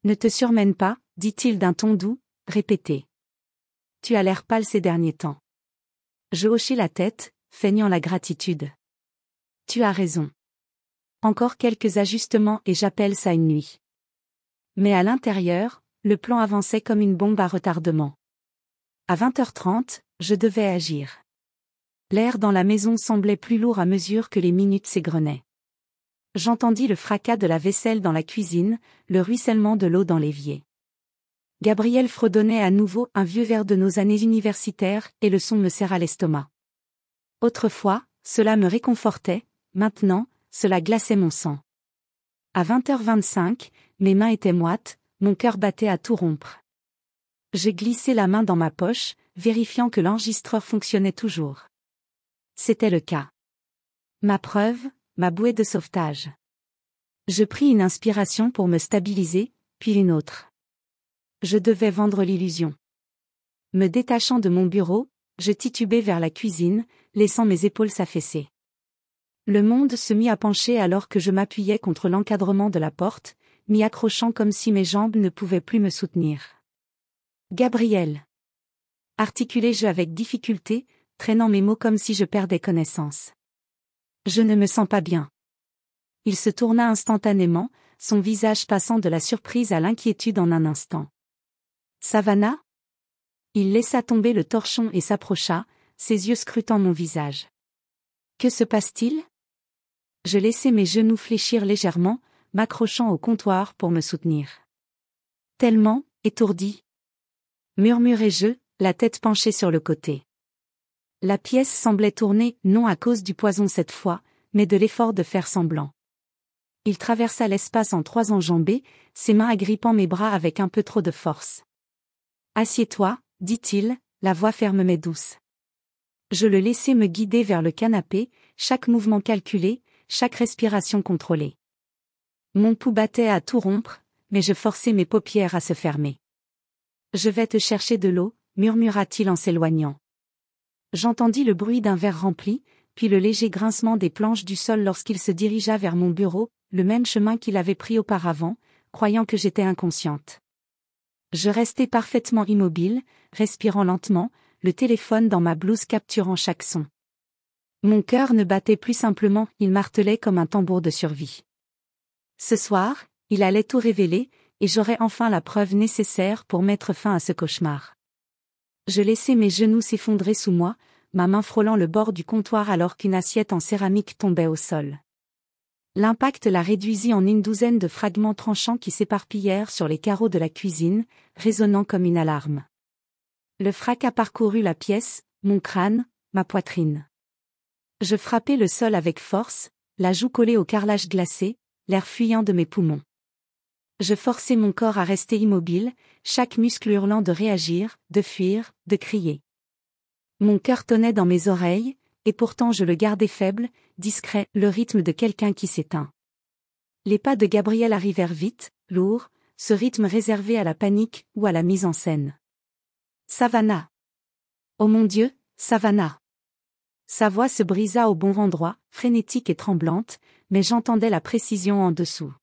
Ne te surmène pas, dit-il d'un ton doux, répété. Tu as l'air pâle ces derniers temps. Je hochai la tête, feignant la gratitude. Tu as raison. Encore quelques ajustements et j'appelle ça une nuit. Mais à l'intérieur, le plan avançait comme une bombe à retardement. À 20h30, je devais agir. L'air dans la maison semblait plus lourd à mesure que les minutes s'égrenaient. J'entendis le fracas de la vaisselle dans la cuisine, le ruissellement de l'eau dans l'évier. Gabriel fredonnait à nouveau un vieux verre de nos années universitaires et le son me serra l'estomac. Autrefois, cela me réconfortait, maintenant, cela glaçait mon sang. À 20h25, mes mains étaient moites, mon cœur battait à tout rompre. Je glissai la main dans ma poche, vérifiant que l'enregistreur fonctionnait toujours. C'était le cas. Ma preuve, ma bouée de sauvetage. Je pris une inspiration pour me stabiliser, puis une autre. Je devais vendre l'illusion. Me détachant de mon bureau, je titubai vers la cuisine, laissant mes épaules s'affaisser. Le monde se mit à pencher alors que je m'appuyais contre l'encadrement de la porte, m'y accrochant comme si mes jambes ne pouvaient plus me soutenir. Gabriel. Articulai-je avec difficulté, traînant mes mots comme si je perdais connaissance. Je ne me sens pas bien. Il se tourna instantanément, son visage passant de la surprise à l'inquiétude en un instant. Savannah? Il laissa tomber le torchon et s'approcha, ses yeux scrutant mon visage. Que se passe-t-il? Je laissai mes genoux fléchir légèrement, m'accrochant au comptoir pour me soutenir. Tellement, étourdi. Murmurai-je, la tête penchée sur le côté. La pièce semblait tourner, non à cause du poison cette fois, mais de l'effort de faire semblant. Il traversa l'espace en 3 enjambées, ses mains agrippant mes bras avec un peu trop de force. Assieds-toi, dit-il, la voix ferme mais douce. Je le laissai me guider vers le canapé, chaque mouvement calculé, chaque respiration contrôlée. Mon pouls battait à tout rompre, mais je forçai mes paupières à se fermer. Je vais te chercher de l'eau, murmura-t-il en s'éloignant. J'entendis le bruit d'un verre rempli, puis le léger grincement des planches du sol lorsqu'il se dirigea vers mon bureau, le même chemin qu'il avait pris auparavant, croyant que j'étais inconsciente. Je restai parfaitement immobile, respirant lentement, le téléphone dans ma blouse capturant chaque son. Mon cœur ne battait plus simplement, il martelait comme un tambour de survie. Ce soir, il allait tout révéler, et j'aurais enfin la preuve nécessaire pour mettre fin à ce cauchemar. Je laissai mes genoux s'effondrer sous moi, ma main frôlant le bord du comptoir alors qu'une assiette en céramique tombait au sol. L'impact la réduisit en une douzaine de fragments tranchants qui s'éparpillèrent sur les carreaux de la cuisine, résonnant comme une alarme. Le fracas parcourut la pièce, mon crâne, ma poitrine. Je frappai le sol avec force, la joue collée au carrelage glacé, l'air fuyant de mes poumons. Je forçai mon corps à rester immobile, chaque muscle hurlant de réagir, de fuir, de crier. Mon cœur tonnait dans mes oreilles, et pourtant je le gardais faible, discret, le rythme de quelqu'un qui s'éteint. Les pas de Gabriel arrivèrent vite, lourds, ce rythme réservé à la panique ou à la mise en scène. Savannah. Oh mon Dieu, Savannah. Sa voix se brisa au bon endroit, frénétique et tremblante, mais j'entendais la précision en dessous.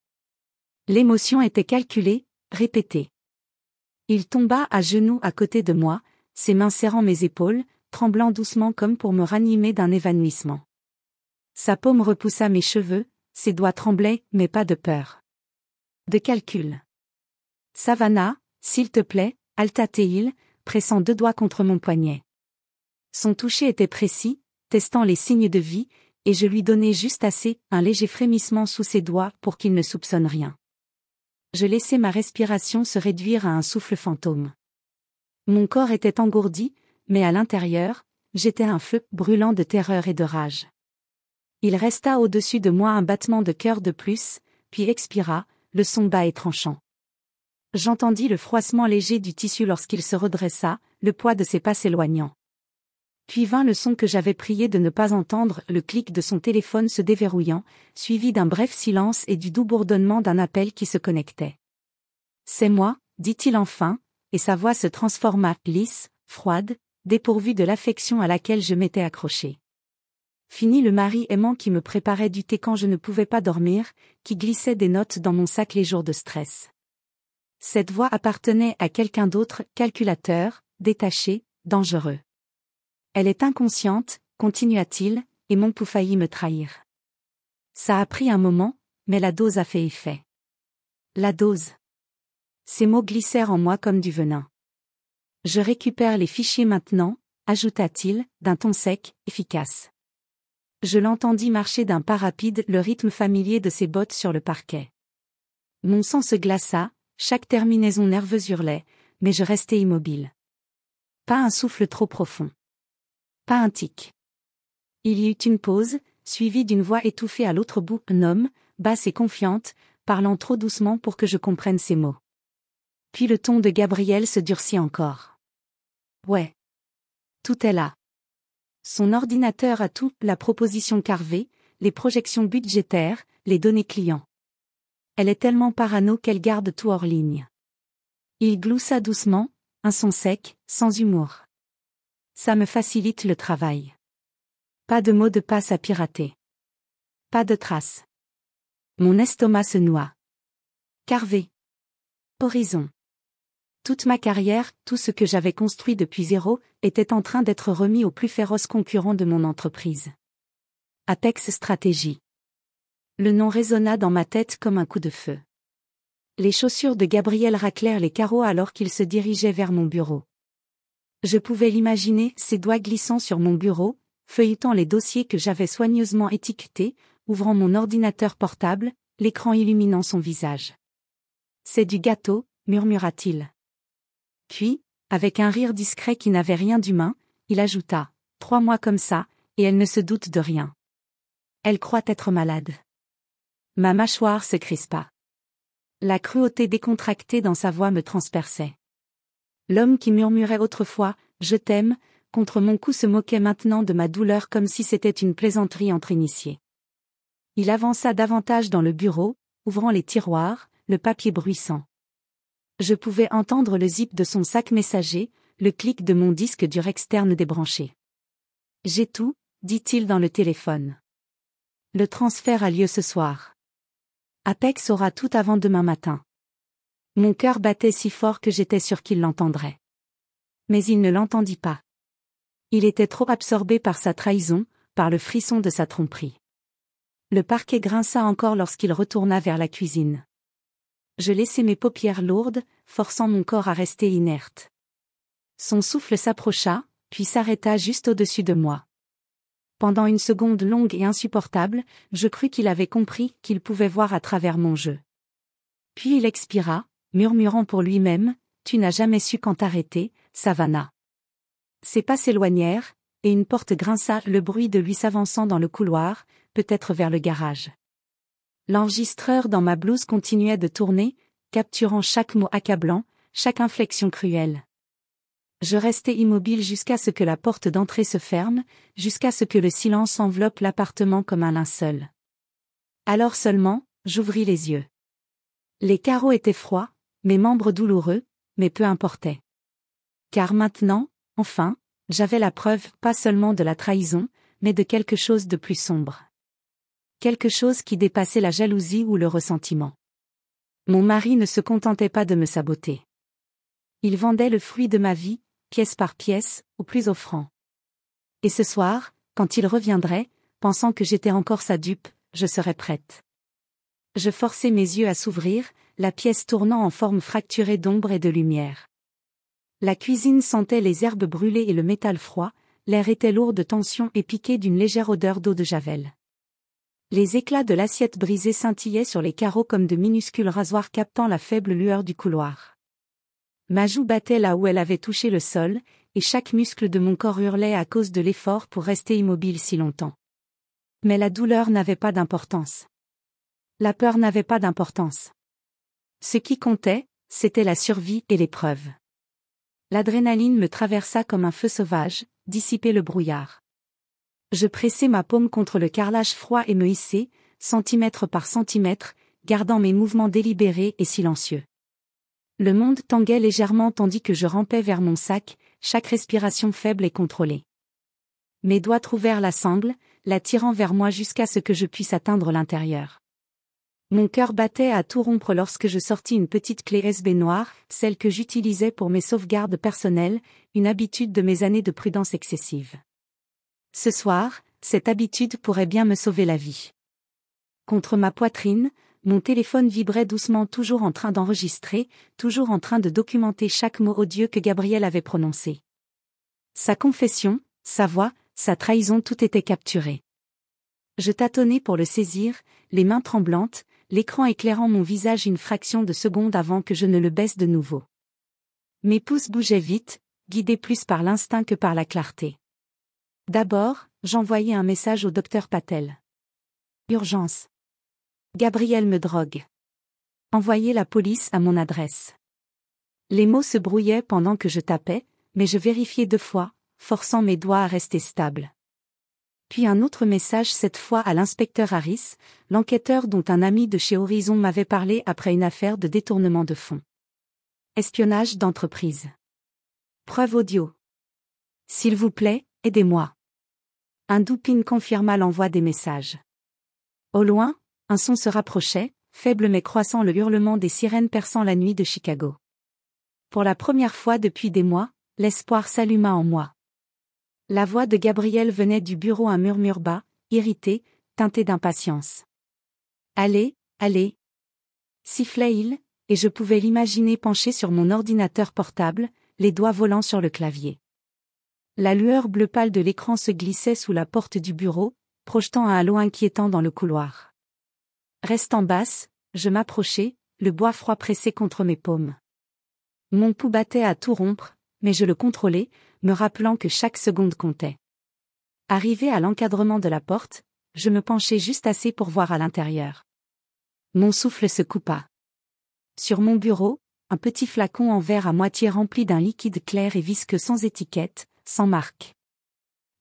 L'émotion était calculée, répétée. Il tomba à genoux à côté de moi, ses mains serrant mes épaules, tremblant doucement comme pour me ranimer d'un évanouissement. Sa paume repoussa mes cheveux, ses doigts tremblaient, mais pas de peur. De calcul. Savannah, s'il te plaît, halta-t-il, pressant 2 doigts contre mon poignet. Son toucher était précis, testant les signes de vie, et je lui donnais juste assez, un léger frémissement sous ses doigts pour qu'il ne soupçonne rien. Je laissai ma respiration se réduire à un souffle fantôme. Mon corps était engourdi, mais à l'intérieur, j'étais un feu brûlant de terreur et de rage. Il resta au-dessus de moi un battement de cœur de plus, puis expira, le son bas et tranchant. J'entendis le froissement léger du tissu lorsqu'il se redressa, le poids de ses pas s'éloignant. Puis vint le son que j'avais prié de ne pas entendre, le clic de son téléphone se déverrouillant, suivi d'un bref silence et du doux bourdonnement d'un appel qui se connectait. « C'est moi », dit-il enfin, et sa voix se transforma, lisse, froide, dépourvue de l'affection à laquelle je m'étais accroché. Fini le mari aimant qui me préparait du thé quand je ne pouvais pas dormir, qui glissait des notes dans mon sac les jours de stress. Cette voix appartenait à quelqu'un d'autre, calculateur, détaché, dangereux. Elle est inconsciente, continua-t-il, et mon pouls faillit me trahir. Ça a pris un moment, mais la dose a fait effet. La dose. Ces mots glissèrent en moi comme du venin. Je récupère les fichiers maintenant, ajouta-t-il, d'un ton sec, efficace. Je l'entendis marcher d'un pas rapide, le rythme familier de ses bottes sur le parquet. Mon sang se glaça, chaque terminaison nerveuse hurlait, mais je restais immobile. Pas un souffle trop profond. Pas un tic. Il y eut une pause, suivie d'une voix étouffée à l'autre bout, un homme, basse et confiante, parlant trop doucement pour que je comprenne ses mots. Puis le ton de Gabriel se durcit encore. Ouais. Tout est là. Son ordinateur a tout, la proposition carvée, les projections budgétaires, les données clients. Elle est tellement parano qu'elle garde tout hors ligne. Il gloussa doucement, un son sec, sans humour. Ça me facilite le travail. Pas de mot de passe à pirater. Pas de traces. Mon estomac se noie. Carvé. Horizon. Toute ma carrière, tout ce que j'avais construit depuis zéro, était en train d'être remis au plus féroce concurrent de mon entreprise. Apex Stratégie. Le nom résonna dans ma tête comme un coup de feu. Les chaussures de Gabriel raclèrent les carreaux alors qu'il se dirigeait vers mon bureau. Je pouvais l'imaginer, ses doigts glissant sur mon bureau, feuilletant les dossiers que j'avais soigneusement étiquetés, ouvrant mon ordinateur portable, l'écran illuminant son visage. « C'est du gâteau », murmura-t-il. Puis, avec un rire discret qui n'avait rien d'humain, il ajouta « 3 mois comme ça, et elle ne se doute de rien. Elle croit être malade. » Ma mâchoire se crispa. La cruauté décontractée dans sa voix me transperçait. L'homme qui murmurait autrefois « Je t'aime » contre mon cou se moquait maintenant de ma douleur comme si c'était une plaisanterie entre initiés. Il avança davantage dans le bureau, ouvrant les tiroirs, le papier bruissant. Je pouvais entendre le zip de son sac messager, le clic de mon disque dur externe débranché. « J'ai tout », dit-il dans le téléphone. Le transfert a lieu ce soir. Apex aura tout avant demain matin. Mon cœur battait si fort que j'étais sûr qu'il l'entendrait. Mais il ne l'entendit pas. Il était trop absorbé par sa trahison, par le frisson de sa tromperie. Le parquet grinça encore lorsqu'il retourna vers la cuisine. Je laissai mes paupières lourdes, forçant mon corps à rester inerte. Son souffle s'approcha, puis s'arrêta juste au-dessus de moi. Pendant une seconde longue et insupportable, je crus qu'il avait compris qu'il pouvait voir à travers mon jeu. Puis il expira, murmurant pour lui-même, « Tu n'as jamais su quand t'arrêter, Savannah. » Ses pas s'éloignèrent, et une porte grinça, le bruit de lui s'avançant dans le couloir, peut-être vers le garage. L'enregistreur dans ma blouse continuait de tourner, capturant chaque mot accablant, chaque inflexion cruelle. Je restai immobile jusqu'à ce que la porte d'entrée se ferme, jusqu'à ce que le silence enveloppe l'appartement comme un linceul. Alors seulement, j'ouvris les yeux. Les carreaux étaient froids, mes membres douloureux, mais peu importait. Car maintenant, enfin, j'avais la preuve pas seulement de la trahison, mais de quelque chose de plus sombre. Quelque chose qui dépassait la jalousie ou le ressentiment. Mon mari ne se contentait pas de me saboter. Il vendait le fruit de ma vie, pièce par pièce, au plus offrant. Et ce soir, quand il reviendrait, pensant que j'étais encore sa dupe, je serais prête. Je forçai mes yeux à s'ouvrir, la pièce tournant en forme fracturée d'ombre et de lumière. La cuisine sentait les herbes brûlées et le métal froid, l'air était lourd de tension et piqué d'une légère odeur d'eau de javel. Les éclats de l'assiette brisée scintillaient sur les carreaux comme de minuscules rasoirs captant la faible lueur du couloir. Ma joue battait là où elle avait touché le sol, et chaque muscle de mon corps hurlait à cause de l'effort pour rester immobile si longtemps. Mais la douleur n'avait pas d'importance. La peur n'avait pas d'importance. Ce qui comptait, c'était la survie et l'épreuve. L'adrénaline me traversa comme un feu sauvage, dissipait le brouillard. Je pressai ma paume contre le carrelage froid et me hissai, centimètre par centimètre, gardant mes mouvements délibérés et silencieux. Le monde tanguait légèrement tandis que je rampais vers mon sac, chaque respiration faible et contrôlée. Mes doigts trouvèrent la sangle, la tirant vers moi jusqu'à ce que je puisse atteindre l'intérieur. Mon cœur battait à tout rompre lorsque je sortis une petite clé USB noire, celle que j'utilisais pour mes sauvegardes personnelles, une habitude de mes années de prudence excessive. Ce soir, cette habitude pourrait bien me sauver la vie. Contre ma poitrine, mon téléphone vibrait doucement, toujours en train d'enregistrer, toujours en train de documenter chaque mot odieux que Gabriel avait prononcé. Sa confession, sa voix, sa trahison, tout était capturé. Je tâtonnais pour le saisir, les mains tremblantes, l'écran éclairant mon visage une fraction de seconde avant que je ne le baisse de nouveau. Mes pouces bougeaient vite, guidés plus par l'instinct que par la clarté. D'abord, j'envoyai un message au docteur Patel. Urgence. Gabriel me drogue. Envoyez la police à mon adresse. Les mots se brouillaient pendant que je tapais, mais je vérifiai 2 fois, forçant mes doigts à rester stables. Puis un autre message, cette fois à l'inspecteur Harris, l'enquêteur dont un ami de chez Horizon m'avait parlé après une affaire de détournement de fonds. Espionnage d'entreprise. Preuve audio. S'il vous plaît, aidez-moi. Un doux ping confirma l'envoi des messages. Au loin, un son se rapprochait, faible mais croissant, le hurlement des sirènes perçant la nuit de Chicago. Pour la première fois depuis des mois, l'espoir s'alluma en moi. La voix de Gabriel venait du bureau, un murmure bas, irrité, teinté d'impatience. Allez, allez. Sifflait-il, et je pouvais l'imaginer penché sur mon ordinateur portable, les doigts volant sur le clavier. La lueur bleu pâle de l'écran se glissait sous la porte du bureau, projetant un halo inquiétant dans le couloir. Restant basse, je m'approchai, le bois froid pressé contre mes paumes. Mon pouls battait à tout rompre, mais je le contrôlais, me rappelant que chaque seconde comptait. Arrivé à l'encadrement de la porte, je me penchai juste assez pour voir à l'intérieur. Mon souffle se coupa. Sur mon bureau, un petit flacon en verre à moitié rempli d'un liquide clair et visqueux, sans étiquette, sans marque.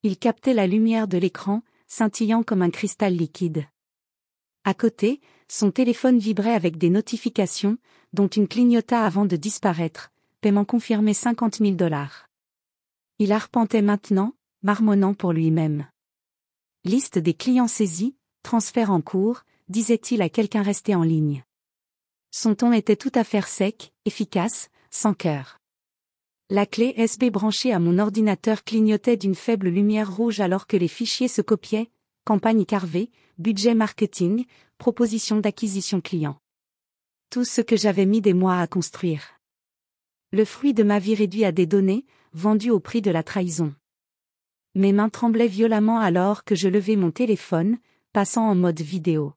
Il captait la lumière de l'écran, scintillant comme un cristal liquide. À côté, son téléphone vibrait avec des notifications, dont une clignota avant de disparaître, paiement confirmé $50 000. Il arpentait maintenant, marmonnant pour lui-même. Liste des clients saisis, transfert en cours, disait-il à quelqu'un resté en ligne. Son ton était tout à fait sec, efficace, sans cœur. La clé USB branchée à mon ordinateur clignotait d'une faible lumière rouge alors que les fichiers se copiaient, campagne Carvé, budget marketing, proposition d'acquisition client. Tout ce que j'avais mis des mois à construire. Le fruit de ma vie réduit à des données, vendues au prix de la trahison. Mes mains tremblaient violemment alors que je levai mon téléphone, passant en mode vidéo.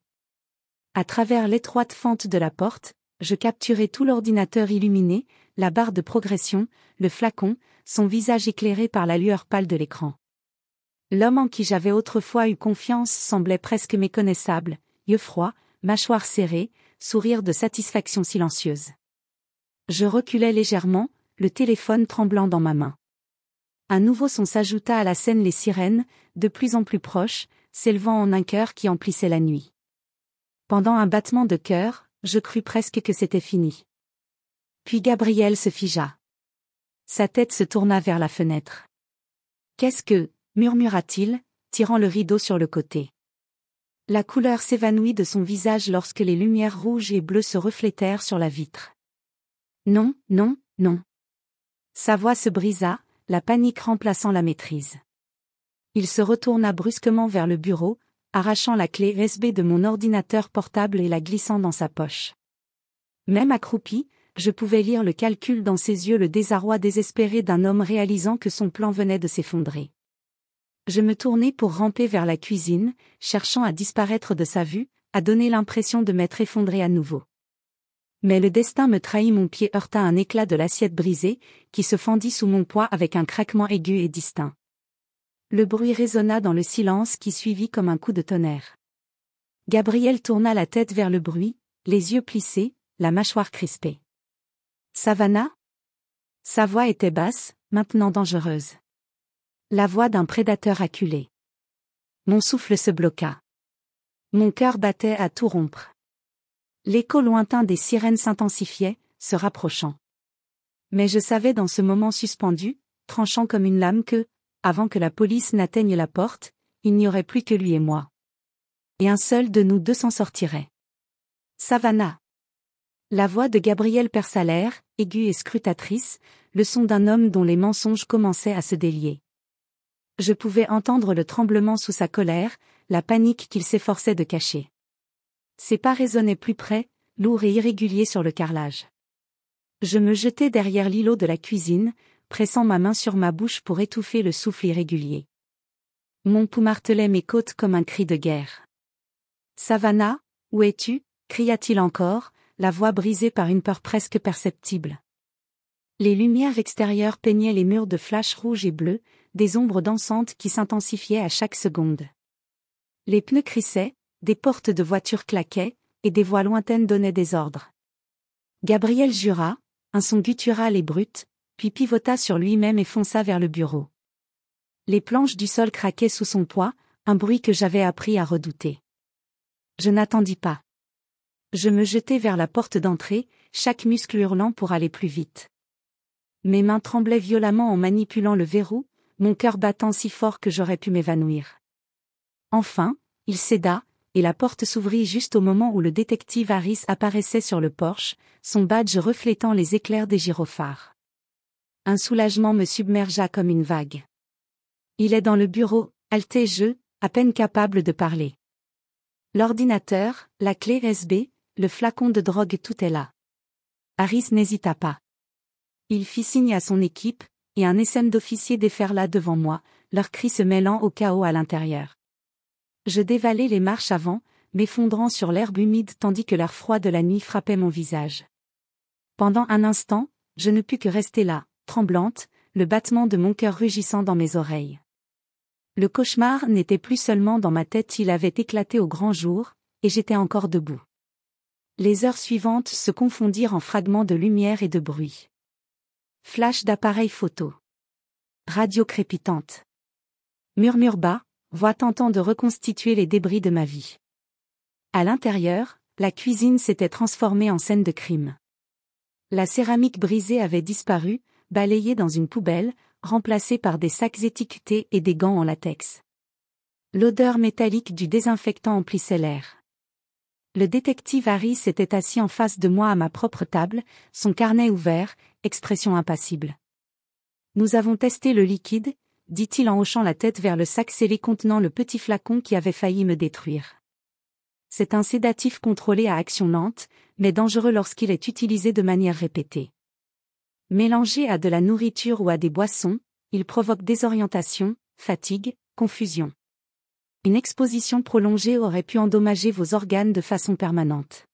À travers l'étroite fente de la porte, je capturai tout l'ordinateur illuminé, la barre de progression, le flacon, son visage éclairé par la lueur pâle de l'écran. L'homme en qui j'avais autrefois eu confiance semblait presque méconnaissable, yeux froids, mâchoire serrée, sourire de satisfaction silencieuse. Je reculai légèrement, le téléphone tremblant dans ma main. Un nouveau son s'ajouta à la scène, les sirènes, de plus en plus proches, s'élevant en un chœur qui emplissait la nuit. Pendant un battement de cœur, je crus presque que c'était fini. Puis Gabriel se figea. Sa tête se tourna vers la fenêtre. « Qu'est-ce que » murmura-t-il, tirant le rideau sur le côté. La couleur s'évanouit de son visage lorsque les lumières rouges et bleues se reflétèrent sur la vitre. « Non, non, non. » Sa voix se brisa, la panique remplaçant la maîtrise. Il se retourna brusquement vers le bureau, arrachant la clé USB de mon ordinateur portable et la glissant dans sa poche. Même accroupi, je pouvais lire le calcul dans ses yeux, le désarroi désespéré d'un homme réalisant que son plan venait de s'effondrer. Je me tournai pour ramper vers la cuisine, cherchant à disparaître de sa vue, à donner l'impression de m'être effondré à nouveau. Mais le destin me trahit, mon pied heurta un éclat de l'assiette brisée, qui se fendit sous mon poids avec un craquement aigu et distinct. Le bruit résonna dans le silence qui suivit comme un coup de tonnerre. Gabriel tourna la tête vers le bruit, les yeux plissés, la mâchoire crispée. « Savannah ?» Sa voix était basse, maintenant dangereuse. La voix d'un prédateur acculé. Mon souffle se bloqua. Mon cœur battait à tout rompre. L'écho lointain des sirènes s'intensifiait, se rapprochant. Mais je savais dans ce moment suspendu, tranchant comme une lame que, avant que la police n'atteigne la porte, il n'y aurait plus que lui et moi. Et un seul de nous deux s'en sortirait. « Savannah !» La voix de Gabriel perça l'air, aiguë et scrutatrice, le son d'un homme dont les mensonges commençaient à se délier. Je pouvais entendre le tremblement sous sa colère, la panique qu'il s'efforçait de cacher. Ses pas résonnaient plus près, lourds et irréguliers sur le carrelage. Je me jetai derrière l'îlot de la cuisine, pressant ma main sur ma bouche pour étouffer le souffle irrégulier. Mon pouls martelait mes côtes comme un cri de guerre. « Savannah, où es-tu » cria-t-il encore, la voix brisée par une peur presque perceptible. Les lumières extérieures peignaient les murs de flashs rouges et bleus, des ombres dansantes qui s'intensifiaient à chaque seconde. Les pneus crissaient, des portes de voitures claquaient, et des voix lointaines donnaient des ordres. Gabriel jura, un son guttural et brut, puis pivota sur lui-même et fonça vers le bureau. Les planches du sol craquaient sous son poids, un bruit que j'avais appris à redouter. Je n'attendis pas. Je me jetai vers la porte d'entrée, chaque muscle hurlant pour aller plus vite. Mes mains tremblaient violemment en manipulant le verrou, mon cœur battant si fort que j'aurais pu m'évanouir. Enfin, il céda, et la porte s'ouvrit juste au moment où le détective Harris apparaissait sur le porche, son badge reflétant les éclairs des gyrophares. Un soulagement me submergea comme une vague. Il est dans le bureau, haletai-je, à peine capable de parler. L'ordinateur, la clé USB, le flacon de drogue, tout est là. Harris n'hésita pas. Il fit signe à son équipe, et un essaim d'officiers déferla devant moi, leurs cris se mêlant au chaos à l'intérieur. Je dévalai les marches avant, m'effondrant sur l'herbe humide tandis que l'air froid de la nuit frappait mon visage. Pendant un instant, je ne pus que rester là, tremblante, le battement de mon cœur rugissant dans mes oreilles. Le cauchemar n'était plus seulement dans ma tête, il avait éclaté au grand jour, et j'étais encore debout. Les heures suivantes se confondirent en fragments de lumière et de bruit. Flash d'appareil photo. Radio crépitante. Murmure bas, voix tentant de reconstituer les débris de ma vie. À l'intérieur, la cuisine s'était transformée en scène de crime. La céramique brisée avait disparu, balayée dans une poubelle, remplacée par des sacs étiquetés et des gants en latex. L'odeur métallique du désinfectant emplissait l'air. Le détective Harris était assis en face de moi à ma propre table, son carnet ouvert, expression impassible. « Nous avons testé le liquide », dit-il en hochant la tête vers le sac scellé contenant le petit flacon qui avait failli me détruire. C'est un sédatif contrôlé à action lente, mais dangereux lorsqu'il est utilisé de manière répétée. Mélangé à de la nourriture ou à des boissons, il provoque désorientation, fatigue, confusion. Une exposition prolongée aurait pu endommager vos organes de façon permanente.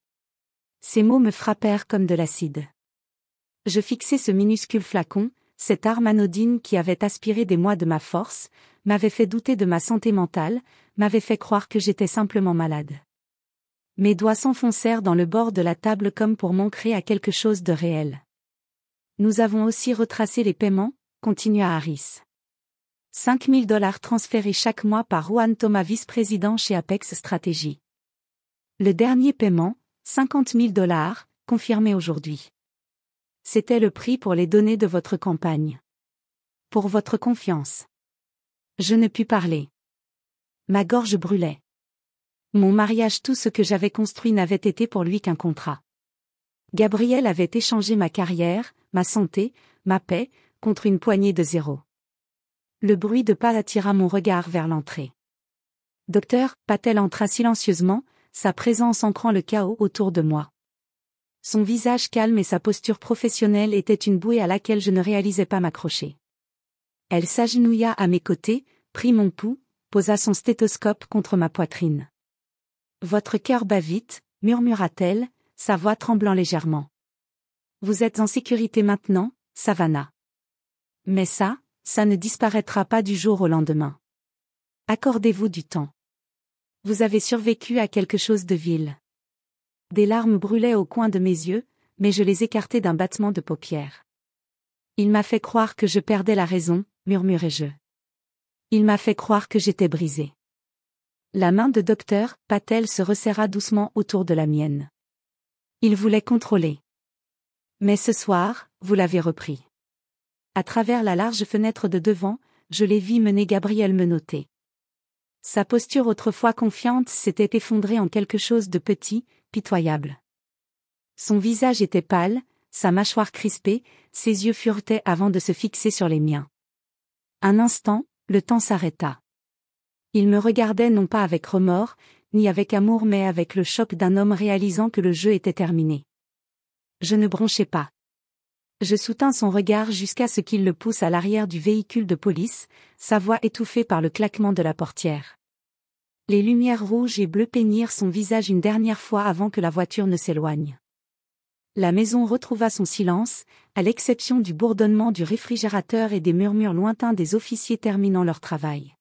Ces mots me frappèrent comme de l'acide. Je fixai ce minuscule flacon, cette arme anodine qui avait aspiré des mois de ma force, m'avait fait douter de ma santé mentale, m'avait fait croire que j'étais simplement malade. Mes doigts s'enfoncèrent dans le bord de la table comme pour m'ancrer à quelque chose de réel. Nous avons aussi retracé les paiements, continua Harris. $5 000 transférés chaque mois par Juan Thomas, vice-président chez Apex Strategy. Le dernier paiement, $50 000, confirmé aujourd'hui. C'était le prix pour les données de votre campagne. Pour votre confiance. Je ne pus parler. Ma gorge brûlait. Mon mariage, tout ce que j'avais construit n'avait été pour lui qu'un contrat. Gabriel avait échangé ma carrière, ma santé, ma paix, contre une poignée de zéro. Le bruit de pas attira mon regard vers l'entrée. Docteur Patel entra silencieusement, sa présence ancrant le chaos autour de moi. Son visage calme et sa posture professionnelle étaient une bouée à laquelle je ne réalisais pas m'accrocher. Elle s'agenouilla à mes côtés, prit mon pouls, posa son stéthoscope contre ma poitrine. « Votre cœur bat vite », murmura-t-elle, sa voix tremblant légèrement. « Vous êtes en sécurité maintenant, Savannah. Mais ça ne disparaîtra pas du jour au lendemain. Accordez-vous du temps. Vous avez survécu à quelque chose de vil. » Des larmes brûlaient au coin de mes yeux, mais je les écartai d'un battement de paupières. « Il m'a fait croire que je perdais la raison », murmurai-je. Il m'a fait croire que j'étais brisée. La main de Dr Patel se resserra doucement autour de la mienne. Il voulait contrôler. Mais ce soir, vous l'avez repris. À travers la large fenêtre de devant, je l'ai vu mener Gabriel menotter. Sa posture autrefois confiante s'était effondrée en quelque chose de petit, pitoyable. Son visage était pâle, sa mâchoire crispée, ses yeux furetaient avant de se fixer sur les miens. Un instant, le temps s'arrêta. Il me regardait non pas avec remords, ni avec amour mais avec le choc d'un homme réalisant que le jeu était terminé. Je ne bronchai pas. Je soutins son regard jusqu'à ce qu'il le pousse à l'arrière du véhicule de police, sa voix étouffée par le claquement de la portière. Les lumières rouges et bleues peignirent son visage une dernière fois avant que la voiture ne s'éloigne. La maison retrouva son silence, à l'exception du bourdonnement du réfrigérateur et des murmures lointains des officiers terminant leur travail.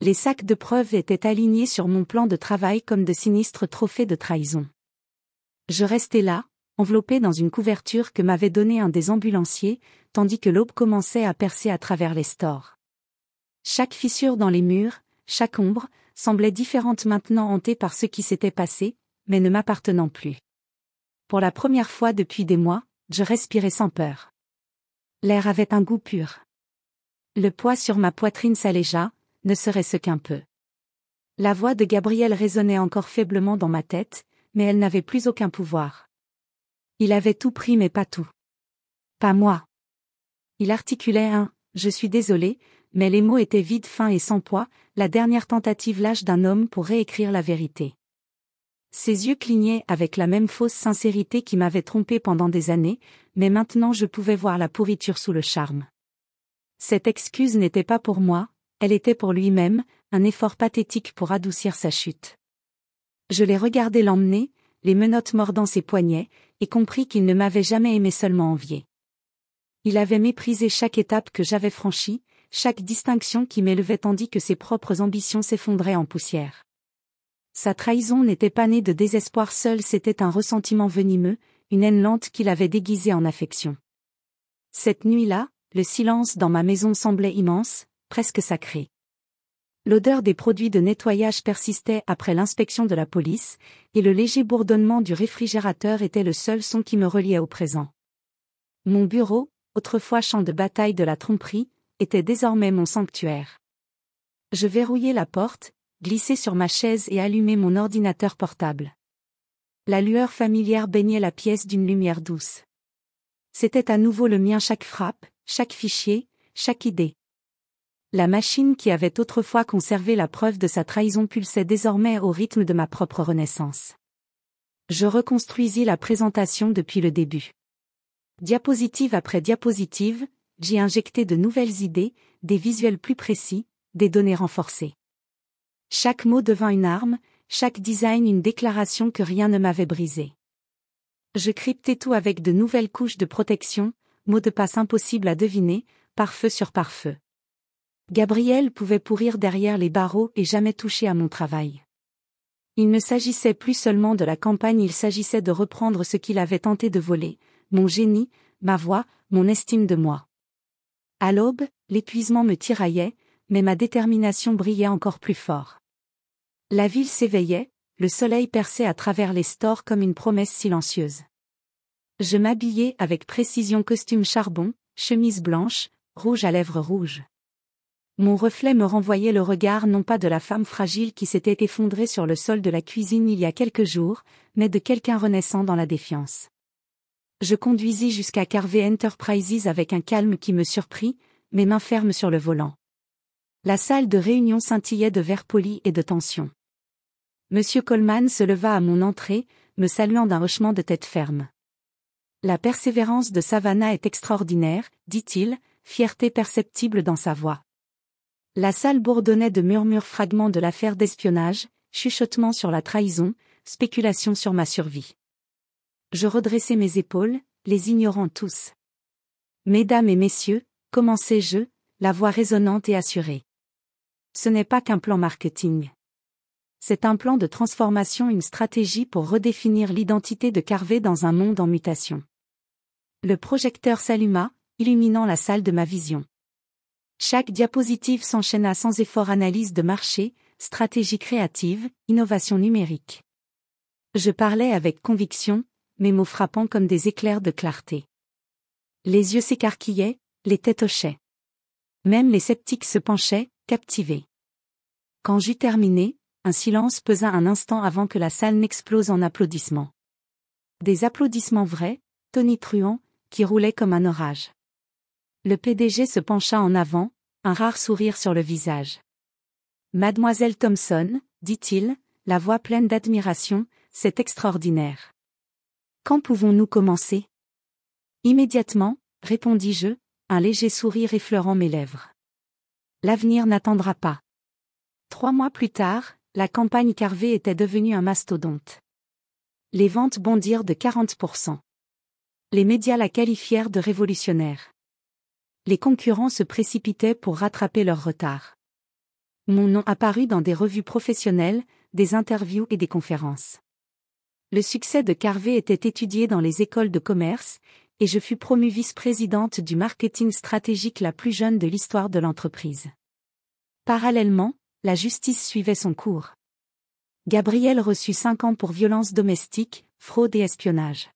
Les sacs de preuves étaient alignés sur mon plan de travail comme de sinistres trophées de trahison. Je restais là, enveloppé dans une couverture que m'avait donnée un des ambulanciers, tandis que l'aube commençait à percer à travers les stores. Chaque fissure dans les murs, chaque ombre, semblait différente maintenant hantée par ce qui s'était passé, mais ne m'appartenant plus. Pour la première fois depuis des mois, je respirais sans peur. L'air avait un goût pur. Le poids sur ma poitrine s'allégea, ne serait-ce qu'un peu. La voix de Gabriel résonnait encore faiblement dans ma tête, mais elle n'avait plus aucun pouvoir. Il avait tout pris mais pas tout. Pas moi. Il articulait un « je suis désolé », mais les mots étaient vides, fins et sans poids, la dernière tentative lâche d'un homme pour réécrire la vérité. Ses yeux clignaient avec la même fausse sincérité qui m'avait trompé pendant des années, mais maintenant je pouvais voir la pourriture sous le charme. Cette excuse n'était pas pour moi, elle était pour lui-même, un effort pathétique pour adoucir sa chute. Je l'ai regardé l'emmener, les menottes mordant ses poignets, et compris qu'il ne m'avait jamais aimé, seulement envié. Il avait méprisé chaque étape que j'avais franchie, chaque distinction qui m'élevait tandis que ses propres ambitions s'effondraient en poussière. Sa trahison n'était pas née de désespoir seul, c'était un ressentiment venimeux, une haine lente qu'il avait déguisée en affection. Cette nuit-là, le silence dans ma maison semblait immense, presque sacré. L'odeur des produits de nettoyage persistait après l'inspection de la police, et le léger bourdonnement du réfrigérateur était le seul son qui me reliait au présent. Mon bureau, autrefois champ de bataille de la tromperie, était désormais mon sanctuaire. Je verrouillai la porte, glissai sur ma chaise et allumai mon ordinateur portable. La lueur familière baignait la pièce d'une lumière douce. C'était à nouveau le mien, chaque frappe, chaque fichier, chaque idée. La machine qui avait autrefois conservé la preuve de sa trahison pulsait désormais au rythme de ma propre renaissance. Je reconstruisis la présentation depuis le début. Diapositive après diapositive, j'y injectai de nouvelles idées, des visuels plus précis, des données renforcées. Chaque mot devint une arme, chaque design une déclaration que rien ne m'avait brisée. Je cryptai tout avec de nouvelles couches de protection, mots de passe impossibles à deviner, pare-feu sur pare-feu. Gabriel pouvait pourrir derrière les barreaux et jamais toucher à mon travail. Il ne s'agissait plus seulement de la campagne, il s'agissait de reprendre ce qu'il avait tenté de voler, mon génie, ma voix, mon estime de moi. À l'aube, l'épuisement me tiraillait, mais ma détermination brillait encore plus fort. La ville s'éveillait, le soleil perçait à travers les stores comme une promesse silencieuse. Je m'habillai avec précision, costume charbon, chemise blanche, rouge à lèvres rouges. Mon reflet me renvoyait le regard non pas de la femme fragile qui s'était effondrée sur le sol de la cuisine il y a quelques jours, mais de quelqu'un renaissant dans la défiance. Je conduisis jusqu'à Carvé Enterprises avec un calme qui me surprit, mes mains fermes sur le volant. La salle de réunion scintillait de verres polis et de tension. Monsieur Coleman se leva à mon entrée, me saluant d'un hochement de tête ferme. La persévérance de Savannah est extraordinaire, dit-il, fierté perceptible dans sa voix. La salle bourdonnait de murmures, fragments de l'affaire d'espionnage, chuchotements sur la trahison, spéculations sur ma survie. Je redressai mes épaules, les ignorant tous. Mesdames et messieurs, commençai-je, la voix résonnante et assurée. Ce n'est pas qu'un plan marketing. C'est un plan de transformation, une stratégie pour redéfinir l'identité de Carvé dans un monde en mutation. Le projecteur s'alluma, illuminant la salle de ma vision. Chaque diapositive s'enchaîna sans effort, analyse de marché, stratégie créative, innovation numérique. Je parlais avec conviction, mes mots frappant comme des éclairs de clarté. Les yeux s'écarquillaient, les têtes hochaient. Même les sceptiques se penchaient, captivés. Quand j'eus terminé, un silence pesa un instant avant que la salle n'explose en applaudissements. Des applaudissements vrais, tonitruants, qui roulaient comme un orage. Le PDG se pencha en avant, un rare sourire sur le visage. Mademoiselle Thompson, dit-il, la voix pleine d'admiration, c'est extraordinaire. Quand pouvons-nous commencer? Immédiatement, répondis-je, un léger sourire effleurant mes lèvres. L'avenir n'attendra pas. 3 mois plus tard, la campagne Carvé était devenue un mastodonte. Les ventes bondirent de 40%. Les médias la qualifièrent de révolutionnaire. Les concurrents se précipitaient pour rattraper leur retard. Mon nom apparut dans des revues professionnelles, des interviews et des conférences. Le succès de Carvé était étudié dans les écoles de commerce, et je fus promue vice-présidente du marketing stratégique la plus jeune de l'histoire de l'entreprise. Parallèlement, la justice suivait son cours. Gabriel reçut 5 ans pour violences domestiques, fraude et espionnage.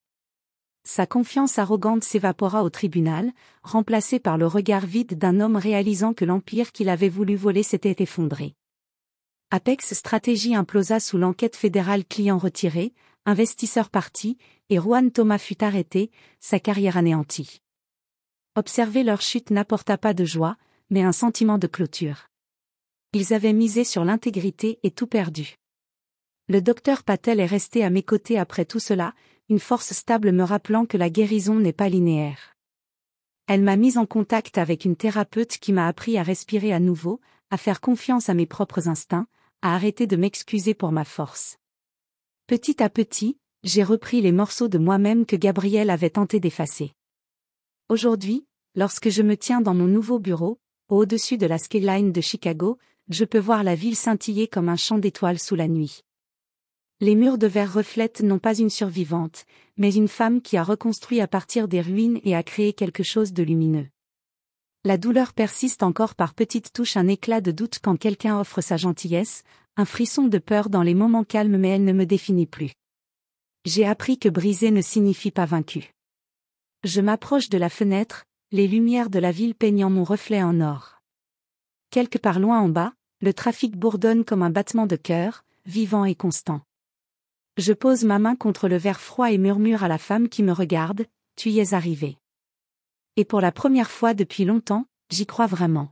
Sa confiance arrogante s'évapora au tribunal, remplacée par le regard vide d'un homme réalisant que l'empire qu'il avait voulu voler s'était effondré. Apex Stratégie implosa sous l'enquête fédérale, client retiré, investisseur parti, et Juan Thomas fut arrêté, sa carrière anéantie. Observer leur chute n'apporta pas de joie, mais un sentiment de clôture. Ils avaient misé sur l'intégrité et tout perdu. Le docteur Patel est resté à mes côtés après tout cela, une force stable me rappelant que la guérison n'est pas linéaire. Elle m'a mise en contact avec une thérapeute qui m'a appris à respirer à nouveau, à faire confiance à mes propres instincts, à arrêter de m'excuser pour ma force. Petit à petit, j'ai repris les morceaux de moi-même que Gabriel avait tenté d'effacer. Aujourd'hui, lorsque je me tiens dans mon nouveau bureau, au-dessus de la skyline de Chicago, je peux voir la ville scintiller comme un champ d'étoiles sous la nuit. Les murs de verre reflètent non pas une survivante, mais une femme qui a reconstruit à partir des ruines et a créé quelque chose de lumineux. La douleur persiste encore par petites touches, un éclat de doute quand quelqu'un offre sa gentillesse, un frisson de peur dans les moments calmes, mais elle ne me définit plus. J'ai appris que briser ne signifie pas vaincu. Je m'approche de la fenêtre, les lumières de la ville peignant mon reflet en or. Quelque part loin en bas, le trafic bourdonne comme un battement de cœur, vivant et constant. Je pose ma main contre le verre froid et murmure à la femme qui me regarde, « Tu y es arrivée. » Et pour la première fois depuis longtemps, j'y crois vraiment.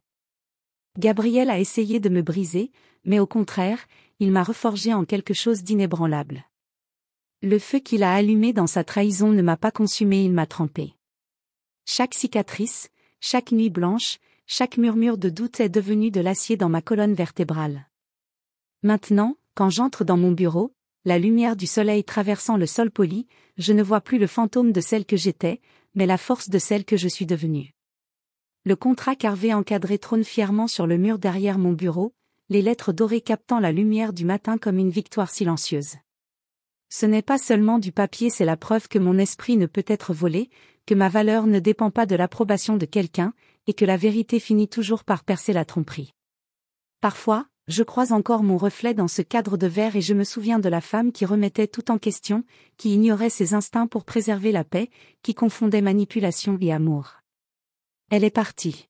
Gabriel a essayé de me briser, mais au contraire, il m'a reforgé en quelque chose d'inébranlable. Le feu qu'il a allumé dans sa trahison ne m'a pas consumé, il m'a trempé. Chaque cicatrice, chaque nuit blanche, chaque murmure de doute est devenu de l'acier dans ma colonne vertébrale. Maintenant, quand j'entre dans mon bureau, la lumière du soleil traversant le sol poli, je ne vois plus le fantôme de celle que j'étais, mais la force de celle que je suis devenue. Le contrat Carvé encadré trône fièrement sur le mur derrière mon bureau, les lettres dorées captant la lumière du matin comme une victoire silencieuse. Ce n'est pas seulement du papier, c'est la preuve que mon esprit ne peut être volé, que ma valeur ne dépend pas de l'approbation de quelqu'un, et que la vérité finit toujours par percer la tromperie. Parfois, je croise encore mon reflet dans ce cadre de verre et je me souviens de la femme qui remettait tout en question, qui ignorait ses instincts pour préserver la paix, qui confondait manipulation et amour. Elle est partie.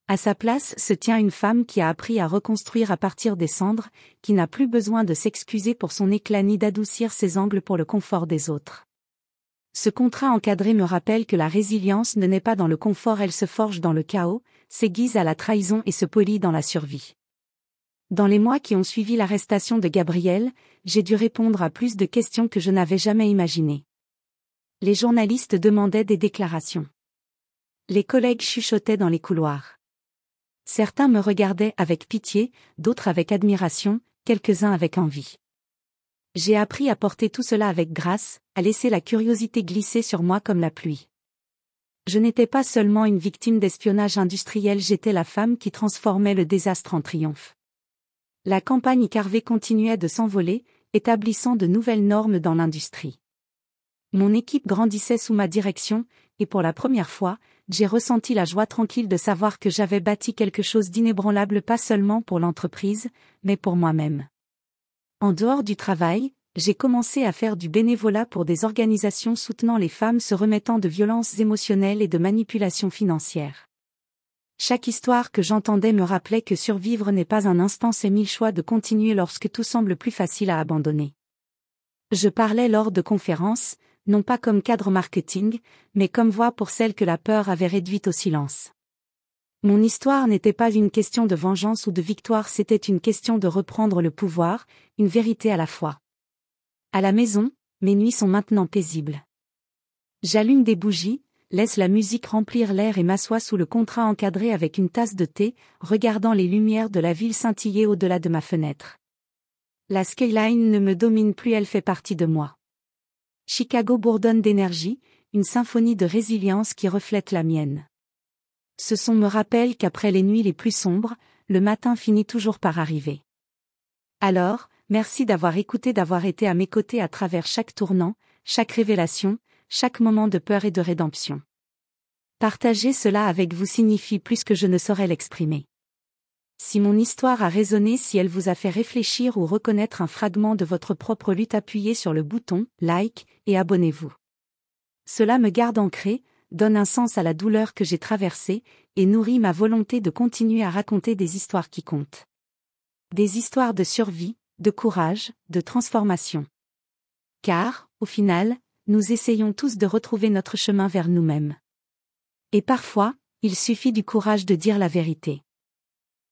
À sa place se tient une femme qui a appris à reconstruire à partir des cendres, qui n'a plus besoin de s'excuser pour son éclat ni d'adoucir ses angles pour le confort des autres. Ce contrat encadré me rappelle que la résilience ne naît pas dans le confort, elle se forge dans le chaos, s'aiguise à la trahison et se polit dans la survie. Dans les mois qui ont suivi l'arrestation de Gabriel, j'ai dû répondre à plus de questions que je n'avais jamais imaginées. Les journalistes demandaient des déclarations. Les collègues chuchotaient dans les couloirs. Certains me regardaient avec pitié, d'autres avec admiration, quelques-uns avec envie. J'ai appris à porter tout cela avec grâce, à laisser la curiosité glisser sur moi comme la pluie. Je n'étais pas seulement une victime d'espionnage industriel, j'étais la femme qui transformait le désastre en triomphe. La campagne Carvé continuait de s'envoler, établissant de nouvelles normes dans l'industrie. Mon équipe grandissait sous ma direction, et pour la première fois, j'ai ressenti la joie tranquille de savoir que j'avais bâti quelque chose d'inébranlable pas seulement pour l'entreprise, mais pour moi-même. En dehors du travail, j'ai commencé à faire du bénévolat pour des organisations soutenant les femmes se remettant de violences émotionnelles et de manipulations financières. Chaque histoire que j'entendais me rappelait que survivre n'est pas un instant, c'est mille choix de continuer lorsque tout semble plus facile à abandonner. Je parlais lors de conférences, non pas comme cadre marketing, mais comme voix pour celles que la peur avait réduites au silence. Mon histoire n'était pas une question de vengeance ou de victoire, c'était une question de reprendre le pouvoir, une vérité à la fois. À la maison, mes nuits sont maintenant paisibles. J'allume des bougies, laisse la musique remplir l'air et m'assois sous le contrat encadré avec une tasse de thé, regardant les lumières de la ville scintiller au-delà de ma fenêtre. La skyline ne me domine plus, elle fait partie de moi. Chicago bourdonne d'énergie, une symphonie de résilience qui reflète la mienne. Ce son me rappelle qu'après les nuits les plus sombres, le matin finit toujours par arriver. Alors, merci d'avoir écouté, d'avoir été à mes côtés à travers chaque tournant, chaque révélation, chaque moment de peur et de rédemption. Partager cela avec vous signifie plus que je ne saurais l'exprimer. Si mon histoire a résonné, si elle vous a fait réfléchir ou reconnaître un fragment de votre propre lutte, appuyez sur le bouton « like » et abonnez-vous. Cela me garde ancré, donne un sens à la douleur que j'ai traversée, et nourrit ma volonté de continuer à raconter des histoires qui comptent. Des histoires de survie, de courage, de transformation. Car, au final, nous essayons tous de retrouver notre chemin vers nous-mêmes. Et parfois, il suffit du courage de dire la vérité.